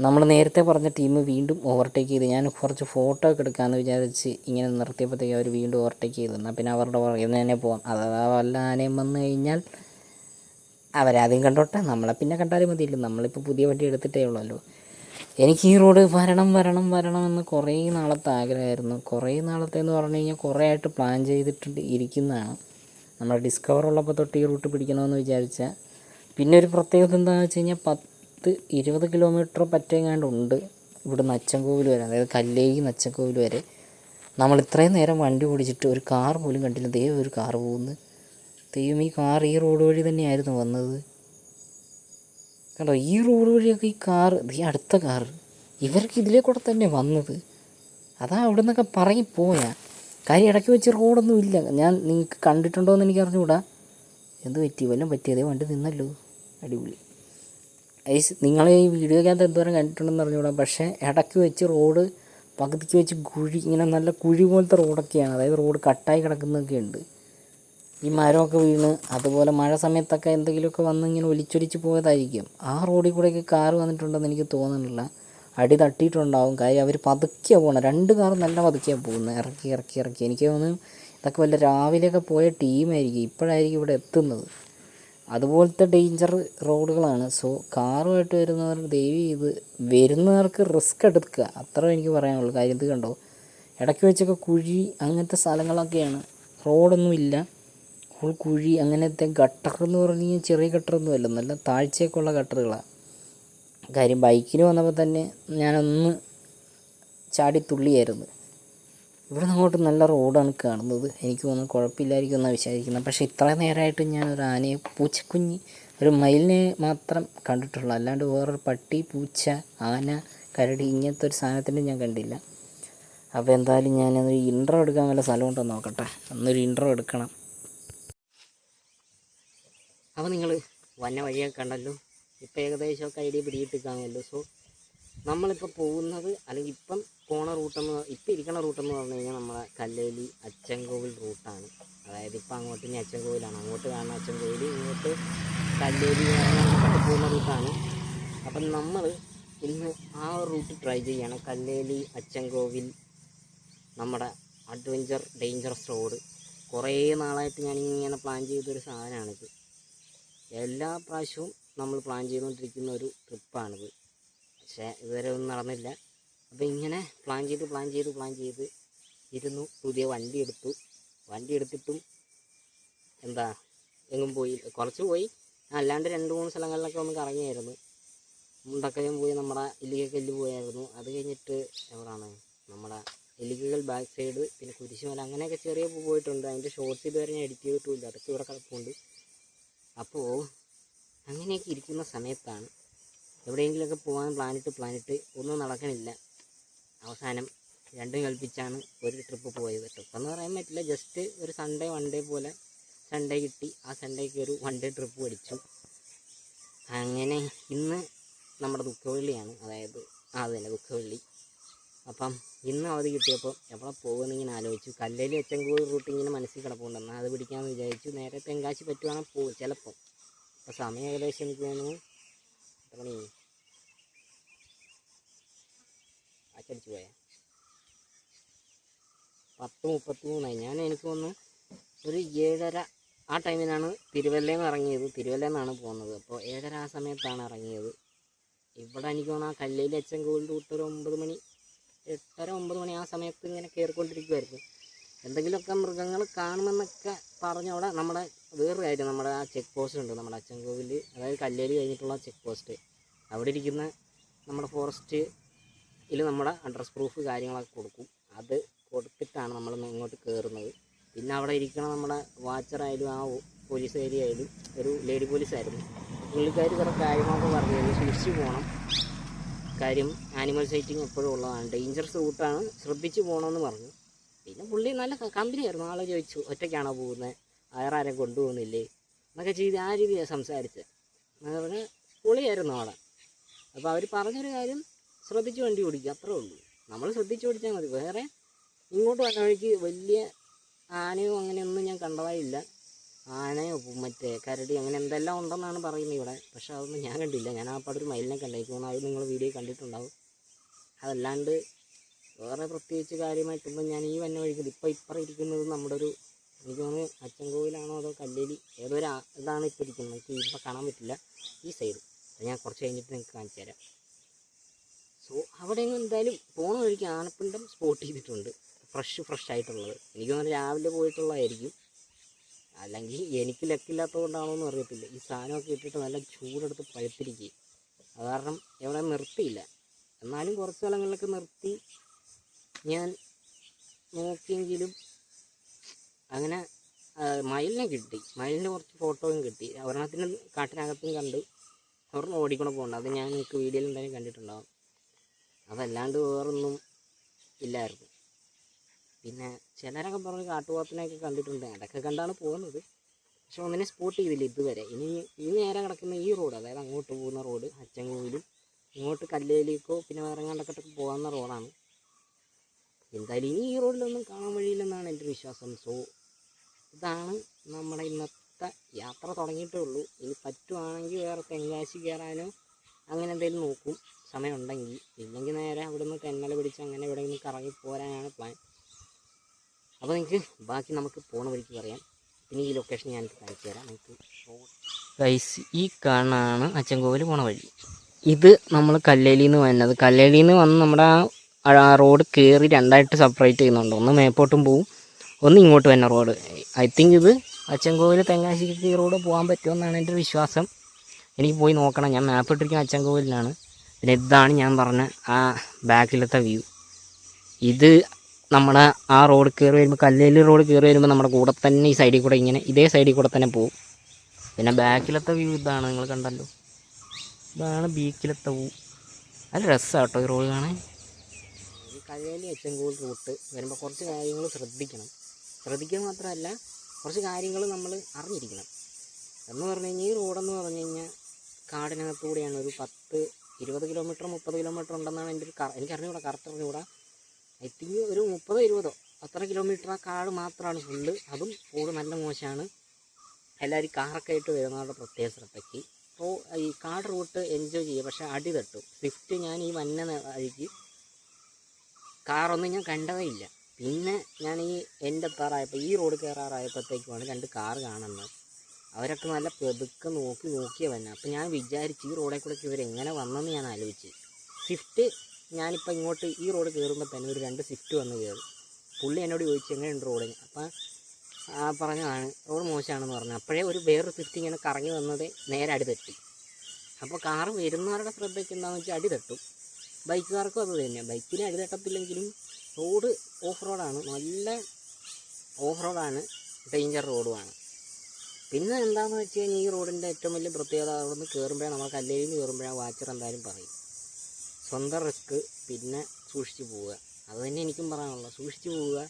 നമ്മൾ നേരത്തെ പറഞ്ഞ ടീം വീണ്ടും ഓവർടേക്ക് ചെയ്ത്, ഞാൻ കുറച്ച് ഫോട്ടോ ഒക്കെ എടുക്കാമെന്ന് വിചാരിച്ച് ഇങ്ങനെ നിർത്തിയപ്പോഴത്തേക്ക് അവർ വീണ്ടും ഓവർടേക്ക് ചെയ്തു. എന്നാൽ പിന്നെ അവരുടെ പുറകെ തന്നെ പോകാം. അഥവാ വല്ല ആനയും വന്നു കഴിഞ്ഞാൽ അവരാദ്യം കണ്ടോട്ടെ, നമ്മളെ പിന്നെ കണ്ടാലും മതിയല്ലോ. നമ്മളിപ്പോൾ പുതിയ വണ്ടി എടുത്തിട്ടേ ഉള്ളല്ലോ. എനിക്ക് ഈ റോഡ് വരണം എന്ന് കുറേ നാളത്തെ ആഗ്രഹമായിരുന്നു. കുറേ നാളത്തെ എന്ന് പറഞ്ഞു കഴിഞ്ഞാൽ കുറേ ആയിട്ട് പ്ലാൻ ചെയ്തിട്ട് ഇരിക്കുന്നതാണ്. നമ്മൾ ഡിസ്കവർ ഉള്ളപ്പോൾ തൊട്ട് ഈ റൂട്ട് പിടിക്കണമെന്ന് വിചാരിച്ചാൽ. പിന്നെ ഒരു പ്രത്യേകത എന്താണെന്ന് വെച്ച് കഴിഞ്ഞാൽ 10-20 കിലോമീറ്റർ പറ്റേങ്ങാണ്ടുണ്ട് ഇവിടുന്ന് അച്ചൻകോവിൽ വരെ, അതായത് കല്ലേരി അച്ചൻകോവിൽ വരെ. നമ്മൾ ഇത്രയും നേരം വണ്ടി ഓടിച്ചിട്ട് ഒരു കാർ പോലും കണ്ടില്ല. ദൈവം ഒരു കാർ പോകുന്നു. ദൈവം, ഈ കാർ ഈ റോഡ് വഴി തന്നെയായിരുന്നു വന്നത്. കണ്ടോ, ഈ റോഡ് വഴിയൊക്കെ ഈ കാറ്, ഈ അടുത്ത കാറ് ഇവർക്ക് ഇതിലേ കൂടെ തന്നെ വന്നത്. അതാ അവിടെ നിന്നൊക്കെ പറങ്ങിപ്പോയാ. കാര്യം ഇടയ്ക്ക് വെച്ച് റോഡൊന്നും ഇല്ല. ഞാൻ നിങ്ങൾക്ക് കണ്ടിട്ടുണ്ടോ എന്ന് എനിക്ക് അറിഞ്ഞുകൂടാ. എന്ത് പറ്റി, വല്ലതും പറ്റിയതേ വണ്ടി നിന്നല്ലോ. അടിപൊളി. നിങ്ങളെ ഈ വീഡിയോക്കകത്ത് എന്തോരം കണ്ടിട്ടുണ്ടെന്ന് അറിഞ്ഞുകൂടാ. പക്ഷേ ഇടയ്ക്ക് വെച്ച് റോഡ് പകുതിക്ക് വെച്ച് കുഴി, ഇങ്ങനെ നല്ല കുഴി പോലത്തെ റോഡൊക്കെയാണ്. അതായത് റോഡ് കട്ടായി കിടക്കുന്നതൊക്കെ ഉണ്ട്. ഈ മരമൊക്കെ വീണ്, അതുപോലെ മഴ സമയത്തൊക്കെ എന്തെങ്കിലുമൊക്കെ വന്ന് ഇങ്ങനെ ഒലിച്ചൊലിച്ച് പോയതായിരിക്കും. ആ റോഡിൽ കൂടെയൊക്കെ കാറ് വന്നിട്ടുണ്ടെന്ന് എനിക്ക് തോന്നുന്നില്ല. അടി തട്ടിയിട്ടുണ്ടാവും. കാര്യം അവർ പതുക്കിയാണ് പോകുന്നത്. 2 കാറും നല്ല പതുക്കിയാണ് പോകുന്നത്. ഇറക്കി. എനിക്ക് തോന്നുന്നു ഇതൊക്കെ വല്ല രാവിലെയൊക്കെ പോയ ടീമായിരിക്കും, ഇപ്പോഴായിരിക്കും ഇവിടെ എത്തുന്നത്. അതുപോലത്തെ ഡേഞ്ചർ റോഡുകളാണ്. സോ കാറുമായിട്ട് വരുന്നവർ ദയവ് ചെയ്ത് വരുന്നവർക്ക് റിസ്ക് എടുക്കുക, അത്ര എനിക്ക് പറയാനുള്ളൂ. കാര്യം ഇത് കണ്ടോ, ഇടയ്ക്ക് വെച്ചൊക്കെ കുഴി അങ്ങനത്തെ സ്ഥലങ്ങളൊക്കെയാണ്. റോഡൊന്നുമില്ല, ഫുൾ കുഴി. അങ്ങനത്തെ ഗട്ടർ എന്ന് പറഞ്ഞു കഴിഞ്ഞാൽ ചെറിയ ഗട്ടറൊന്നും അല്ല, നല്ല താഴ്ചയൊക്കെയുള്ള ഗട്ടറുകളാണ്. കാര്യം ബൈക്കിന് വന്നപ്പോൾ തന്നെ ഞാനൊന്ന് ചാടി തുള്ളിയായിരുന്നു. ഇവിടെ നിന്ന് അങ്ങോട്ട് നല്ല റോഡാണ് കാണുന്നത്. എനിക്ക് തോന്നുന്നു കുഴപ്പമില്ലായിരിക്കും എന്നാണ് വിചാരിക്കുന്നത്. പക്ഷേ ഇത്ര നേരമായിട്ട് ഞാൻ ഒരു ആനയെ, പൂച്ചക്കുഞ്ഞ്, ഒരു മയിലിനെ മാത്രം കണ്ടിട്ടുള്ളൂ. അല്ലാണ്ട് വേറൊരു പട്ടി, പൂച്ച, ആന, കരടി ഇങ്ങനത്തെ ഒരു സാധനത്തിൻ്റെ ഞാൻ കണ്ടില്ല. അപ്പോൾ എന്തായാലും ഞാനൊരു ഇൻട്രോ എടുക്കാൻ വല്ല സ്ഥലമുണ്ടോ നോക്കട്ടെ. അന്നൊരു ഇൻട്രോ എടുക്കണം. അപ്പോൾ നിങ്ങൾ വന്ന വഴിയൊക്കെ കണ്ടല്ലോ. ഇപ്പോൾ ഏകദേശമൊക്കെ ഐഡിയ പിടിയിട്ടിരിക്കാമല്ലോ. സോ നമ്മളിപ്പോൾ പോകുന്നത്, അല്ലെങ്കിൽ ഇപ്പം പോണ റൂട്ടെന്ന്, ഇപ്പം ഇരിക്കണ റൂട്ടെന്ന് പറഞ്ഞു കഴിഞ്ഞാൽ നമ്മളെ കല്ലേലി അച്ചൻകോവിൽ റൂട്ടാണ്. അതായത് ഇപ്പം അങ്ങോട്ട് ഇനി അച്ചൻകോവിലാണ്, അങ്ങോട്ട് കാണുന്ന അച്ചൻകോവിൽ, ഇങ്ങോട്ട് കല്ലേലി അങ്ങോട്ട് പോകുന്ന റൂട്ടാണ്. അപ്പം നമ്മൾ ഇന്ന് ആ ഒരു റൂട്ട് ട്രൈ ചെയ്യണം. കല്ലേലി, അച്ചൻകോവിൽ, നമ്മുടെ അഡ്വഞ്ചർ ഡേഞ്ചറസ് റോഡ്. കുറേ നാളായിട്ട് ഞാനിങ്ങനെ പ്ലാൻ ചെയ്തൊരു സാധനമാണിത്. എല്ലാ പ്രാവശ്യവും നമ്മൾ പ്ലാൻ ചെയ്തുകൊണ്ടിരിക്കുന്ന ഒരു ട്രിപ്പാണിത്. പക്ഷേ ഇതുവരെ ഒന്നും നടന്നില്ല. അപ്പോൾ ഇങ്ങനെ പ്ലാൻ ചെയ്ത് ഇരുന്നു. പുതിയ വണ്ടി എടുത്തിട്ടും എന്താ എങ്ങും പോയി. കുറച്ച് പോയി, അല്ലാണ്ട് 2-3 സ്ഥലങ്ങളിലൊക്കെ ഒന്ന് കറങ്ങിയായിരുന്നു. മുണ്ടക്കയം പോയി, നമ്മുടെ ഇല്ലിക്കക്കല്ല് പോയായിരുന്നു. അത് കഴിഞ്ഞിട്ട് എവിടെയാണ് നമ്മുടെ ഇല്ലിക്കൽ ബാക്ക് സൈഡ്, പിന്നെ കുരിശുമല, അങ്ങനെയൊക്കെ ചെറിയ പോയിട്ടുണ്ട്. അതിൻ്റെ ഷോർട്സ് ഇതുവരെ ഞാൻ എഡിറ്റ് ചെയ്തിട്ടുമില്ല, അതൊക്കെ ഇവിടെ കിടപ്പുണ്ട്. അപ്പോൾ അങ്ങനെയൊക്കെ ഇരിക്കുന്ന സമയത്താണ് എവിടെയെങ്കിലുമൊക്കെ പോകാൻ പ്ലാനിട്ട് ഒന്നും നടക്കണില്ല. അവസാനം രണ്ടും കൽപ്പിച്ചാണ് ഒരു ട്രിപ്പ് പോയത്. ട്രിപ്പെന്ന് പറയാൻ പറ്റില്ല, ജസ്റ്റ് ഒരു സൺഡേ വൺ ഡേ പോലെ സൺഡേ കിട്ടി. ആ സൺഡേക്ക് ഒരു വൺ ഡേ ട്രിപ്പ് പഠിച്ചു. അങ്ങനെ ഇന്ന് നമ്മുടെ ദുഃഖവെള്ളിയാണ്, അതായത് അത് തന്നെ ദുഃഖവെള്ളി. അപ്പം ഇന്ന് അവധി കിട്ടിയപ്പോൾ എവിടെ പോകുമെന്നിങ്ങനെ ആലോചിച്ചു. കല്ലേലി അച്ചൻകോവിൽ റൂട്ട് ഇങ്ങനെ മനസ്സിൽ കിടപ്പുണ്ടെന്നാൽ അത് പിടിക്കാമെന്ന് വിചാരിച്ചു. നേരെ തെങ്കാശി പറ്റുവാണെങ്കിൽ പോകും ചിലപ്പോൾ. അപ്പോൾ സമയം ഏകദേശം എനിക്ക് തോന്നുന്നു എത്ര മണി അച്ചടിച്ച് പോയാൽ 10:33. എനിക്ക് തോന്നുന്നു ഒരു 7:30 ആ ടൈമിനാണ് തിരുവല്ലയിൽ നിന്ന് ഇറങ്ങിയത്. തിരുവല്ലയിൽ നിന്നാണ് പോകുന്നത്. അപ്പോൾ 7:30 ആ സമയത്താണ് ഇറങ്ങിയത്. ഇവിടെ എനിക്ക് തോന്നുന്നു ആ കല്ലേലി അച്ചൻകോവിൽ റൂട്ട് ഒരു 9 മണി 8:30-9 മണി ആ സമയത്ത് ഇങ്ങനെ കയറിക്കൊണ്ടിരിക്കുമായിരുന്നു. എന്തെങ്കിലുമൊക്കെ മൃഗങ്ങൾ കാണുമെന്നൊക്കെ പറഞ്ഞവിടെ നമ്മുടെ വേറൊരു കാര്യം, നമ്മുടെ ആ ചെക്ക് പോസ്റ്റ് ഉണ്ട് നമ്മുടെ അച്ചൻകോവിൽ, അതായത് കല്ലേലി കഴിഞ്ഞിട്ടുള്ള ചെക്ക് പോസ്റ്റ്. അവിടെ ഇരിക്കുന്ന നമ്മുടെ ഫോറസ്റ്റിൽ നമ്മുടെ അഡ്രസ് പ്രൂഫ് കാര്യങ്ങളൊക്കെ കൊടുക്കും. അത് കൊടുത്തിട്ടാണ് നമ്മൾ ഇങ്ങോട്ട് കയറുന്നത്. പിന്നെ അവിടെ ഇരിക്കണം നമ്മുടെ വാച്ചറായാലും ആ പോലീസ് ഏരിയ ആയാലും ഒരു ലേഡി പോലീസായിരുന്നു. പുള്ളിക്കാർ കുറേ കാര്യങ്ങളൊക്കെ പറഞ്ഞു സൂക്ഷിച്ച് പോകണം, കാര്യം ആനിമൽ സൈറ്റിങ് എപ്പോഴും ഉള്ളതാണ്, ഡേഞ്ചറസ് റൂട്ടാണ്, ശ്രദ്ധിച്ച് പോകണമെന്ന് പറഞ്ഞു. പിന്നെ പുള്ളി നല്ല കമ്പനിയായിരുന്നു. ആളെ ചോദിച്ചു ഒറ്റയ്ക്കാണോ പോകുന്നത്, ആരും കൊണ്ടുപോകുന്നില്ലേ എന്നൊക്കെ ചെയ്ത് ആ രീതിയാണ് സംസാരിച്ചത്. അതുപോലെ പുള്ളിയായിരുന്നു ആളെ. അപ്പോൾ അവർ പറഞ്ഞൊരു കാര്യം, ശ്രദ്ധിച്ച് വണ്ടി ഓടിക്കുക, അത്രേ ഉള്ളൂ. നമ്മൾ ശ്രദ്ധിച്ച് ഓടിച്ചാൽ മതി. വേറെ ഇങ്ങോട്ട് വന്ന വഴിക്ക് വലിയ ആനയോ അങ്ങനെയൊന്നും ഞാൻ കണ്ടതായില്ല. ആനയോ മറ്റേ കരടി അങ്ങനെ എന്തെല്ലാം ഉണ്ടെന്നാണ് പറയുന്നത് ഇവിടെ. പക്ഷെ അതൊന്നും ഞാൻ കണ്ടില്ല. ഞാൻ ആ പാടൊരു മയിലിനെ കണ്ടേക്കുന്നു, അത് നിങ്ങൾ വീഡിയോ കണ്ടിട്ടുണ്ടാവും. അതല്ലാണ്ട് വേറെ പ്രത്യേകിച്ച് കാര്യമായിട്ടൊന്നും ഞാൻ ഈ വന്ന വഴിക്കുന്നത്. ഇപ്പം ഇരിക്കുന്നത് നമ്മുടെ ഒരു, എനിക്ക് തോന്നുന്നു അച്ചൻകോവിലാണോ അതോ കല്ലേലി, ഏതൊരു ഇതാണ് ഇപ്പോൾ ഇരിക്കുന്നത്. എനിക്ക് ഇപ്പോൾ കാണാൻ പറ്റില്ല ഈ സൈഡ്. ഞാൻ കുറച്ച് കഴിഞ്ഞിട്ട് നിങ്ങൾക്ക് കാണിച്ചു തരാം. സോ അവിടെ എന്തായാലും പോണ വഴിക്ക് ആനപ്പിണ്ടം സ്പോട്ട് ചെയ്തിട്ടുണ്ട്, ഫ്രഷ് ആയിട്ടുള്ളത്. എനിക്ക് തോന്നുന്നു രാവിലെ പോയിട്ടുള്ളതായിരിക്കും, അല്ലെങ്കിൽ എനിക്ക് ലക്കില്ലാത്തത് കൊണ്ടാണോ എന്ന് അറിയത്തില്ല. ഈ സാധനമൊക്കെ ഇട്ടിട്ട് നല്ല ചൂടെടുത്ത് പഴുത്തിരിക്കുക. അത് കാരണം എവിടെ നിർത്തിയില്ല. എന്നാലും കുറച്ച് സ്ഥലങ്ങളിലൊക്കെ നിർത്തി ഞാൻ നോക്കിയെങ്കിലും അങ്ങനെ മയിലിനെ കിട്ടി. മയിലിൻ്റെ കുറച്ച് ഫോട്ടോയും കിട്ടി. ഒരെണ്ണത്തിന് കാട്ടിനകത്തും കണ്ട്, ഒരെണ്ണം ഓടിക്കൊണ്ട് പോകണ്ട, അത് ഞാൻ നിങ്ങൾക്ക് വീഡിയോയിൽ എന്തായാലും കണ്ടിട്ടുണ്ടാകും. അതല്ലാണ്ട് വേറൊന്നും ഇല്ലായിരുന്നു. പിന്നെ ചിലരൊക്കെ പറഞ്ഞ് കാട്ടുപോത്തിനെയൊക്കെ കണ്ടിട്ടുണ്ട്, അതൊക്കെ കണ്ടാണ് പോകുന്നത്. പക്ഷെ ഒന്നിനെ സ്പോട്ട് ചെയ്തില്ല ഇതുവരെ. ഇനി നേരെ കിടക്കുന്ന ഈ റോഡ്, അതായത് അങ്ങോട്ട് പോകുന്ന റോഡ് അച്ചൻകോവിലും ഇങ്ങോട്ട് കല്ലേലിക്കോ പിന്നെ വേറെങ്ങാണ്ടൊക്കെ പോകുന്ന റോഡാണ്. എന്തായാലും ഇനി ഈ റോഡിലൊന്നും കാണാൻ വഴിയില്ലെന്നാണ് എൻ്റെ വിശ്വാസം. സോ ഇതാണ് നമ്മുടെ ഇന്നത്തെ യാത്ര. തുടങ്ങിയിട്ടേ ഉള്ളൂ. ഇനി പറ്റുവാണെങ്കിൽ വേറെ തെങ്കാശി കയറാനോ അങ്ങനെ എന്തെങ്കിലും നോക്കും സമയമുണ്ടെങ്കിൽ. ഇല്ലെങ്കിൽ നേരെ അവിടെ നിന്ന് തെന്നല പിടിച്ച് അങ്ങനെ ഇവിടെ നിന്ന് കറങ്ങി പോരാനാണ് പ്ലാൻ. അപ്പോൾ നിങ്ങൾക്ക് ബാക്കി നമുക്ക് പോണ വഴിക്ക് പറയാം. പിന്നെ ഈ ലൊക്കേഷൻ ഞാൻ കാണിച്ചു തരാം. നമുക്ക് ഗൈസ്, ഈ കാണാണ് അച്ചൻകോവിൽ പോണ വഴി. ഇത് നമ്മൾ കല്ലേലിയിൽ നിന്ന് വന്നത്. കല്ലേലിയിൽ നിന്ന് വന്ന് നമ്മുടെ ആ റോഡ് കയറി രണ്ടായിട്ട് സെപ്പറേറ്റ് ചെയ്യുന്നുണ്ട്. ഒന്ന് മേപ്പോട്ടും പോവും, ഒന്ന് ഇങ്ങോട്ട് തന്നെ റോഡ്. ഐ തിങ്ക് ഇത് അച്ചൻകോവിൽ തെങ്കാശിക്ക് ഈ റോഡ് പോകാൻ പറ്റുമെന്നാണ് എൻ്റെ വിശ്വാസം. എനിക്ക് പോയി നോക്കണം. ഞാൻ മാപ്പ് ഇട്ടിരിക്കുന്ന അച്ചൻകോവിലാണ്. പിന്നെ ഇതാണ് ഞാൻ പറഞ്ഞ ആ ബാക്കിലത്തെ വ്യൂ. ഇത് നമ്മുടെ ആ റോഡ് കയറി വരുമ്പോൾ, കല്ലേലി റോഡ് കയറി വരുമ്പോൾ നമ്മുടെ കൂടെ തന്നെ ഈ സൈഡിൽ കൂടെ ഇങ്ങനെ ഇതേ സൈഡിൽ കൂടെ തന്നെ പോകും. പിന്നെ ബാക്കിലത്തെ വ്യൂ ഇതാണ്, നിങ്ങൾ കണ്ടല്ലോ, ഇതാണ് ബീക്കിലത്തെ വ്യൂ. നല്ല രസമാണ് കേട്ടോ ഈ റോഡ് കാണാൻ. ഈ കല്ലേലി അച്ചൻകോവിൽ റൂട്ട് വരുമ്പോൾ കുറച്ച് കാര്യങ്ങൾ ശ്രദ്ധിക്കുക മാത്രമല്ല കുറച്ച് കാര്യങ്ങൾ നമ്മൾ അറിഞ്ഞിരിക്കണം. എന്ന് പറഞ്ഞു കഴിഞ്ഞാൽ ഈ റോഡെന്ന് പറഞ്ഞു കഴിഞ്ഞാൽ കാടിനകത്തൂടെയാണ്. ഒരു 10-20 കിലോമീറ്റർ 30 കിലോമീറ്റർ ഉണ്ടെന്നാണ് എൻ്റെ ഒരു എനിക്കറിഞ്ഞൂടാ, കറക്റ്റ് അറിഞ്ഞൂടാ. ഐ തിങ്ക് ഒരു 30-20 അത്ര കിലോമീറ്റർ ആ കാട് മാത്രമാണ് ഫുള്ള്. അതും റോഡ് നല്ല മോശമാണ്. എല്ലാവരും കാറൊക്കെ ആയിട്ട് വരുന്നവരുടെ പ്രത്യേക ശ്രദ്ധയ്ക്ക്. ഈ കാട് റൂട്ട് എൻജോയ് ചെയ്യുക. പക്ഷേ അടി തട്ടും. സ്വിഫ്റ്റ് ഞാൻ ഈ വന്ന വഴിക്ക് കാറൊന്നും ഞാൻ കണ്ടതേ ഇല്ല. പിന്നെ ഞാൻ ഈ എൻ്റെ എത്താറായപ്പോൾ ഈ റോഡ് കയറാറായപ്പോഴത്തേക്കുമാണ് 2 കാറ് കാണുന്നത്. അവരൊക്കെ നല്ല പെതുക്കെ നോക്കിയ വന്നെ. അപ്പോൾ ഞാൻ വിചാരിച്ചു ഈ റോഡിൽ കൂടെ ഇവരെങ്ങനെ വന്നെന്ന് ഞാൻ ആലോചിച്ച്. സ്വിഫ്റ്റ് ഞാനിപ്പോൾ ഇങ്ങോട്ട് ഈ റോഡ് കയറുമ്പോൾ തന്നെ ഒരു 2 സ്വിഫ്റ്റ് വന്ന് കയറി. പുള്ളി എന്നോട് ചോദിച്ചു എങ്ങനെയുണ്ട് റോഡിന്. അപ്പം പറഞ്ഞതാണ് റോഡ് മോശമാണെന്ന് പറഞ്ഞു. അപ്പോഴേ വേറൊരു സ്വിഫ്റ്റ് ഇങ്ങനെ കറങ്ങി വന്നത് നേരെ അടി തട്ടി. അപ്പോൾ കാറ് വരുന്നവരുടെ ശ്രദ്ധയ്ക്ക് എന്താണെന്ന് വെച്ചാൽ അടി തട്ടും. ബൈക്കുകാർക്കും അത് തന്നെ. ബൈക്കിന് അടി തട്ടത്തില്ലെങ്കിലും റോഡ് ഓഫ് റോഡാണ്, നല്ല ഓഫ് റോഡാണ്, ഡേഞ്ചർ റോഡുമാണ്. പിന്നെ എന്താണെന്ന് വെച്ച് കഴിഞ്ഞാൽ ഈ റോഡിൻ്റെ ഏറ്റവും വലിയ പ്രത്യേകത അവിടെ നിന്ന് കയറുമ്പോഴേ നമ്മൾ കല്ലേരിയിൽ നിന്ന് കയറുമ്പോഴാണ് വാച്ചർ എന്തായാലും പറയും സ്വന്തം റിസ്ക്, പിന്നെ സൂക്ഷിച്ച് പോവുക. അത് തന്നെ എനിക്കും പറയാനുള്ളത്, സൂക്ഷിച്ച് പോവുക.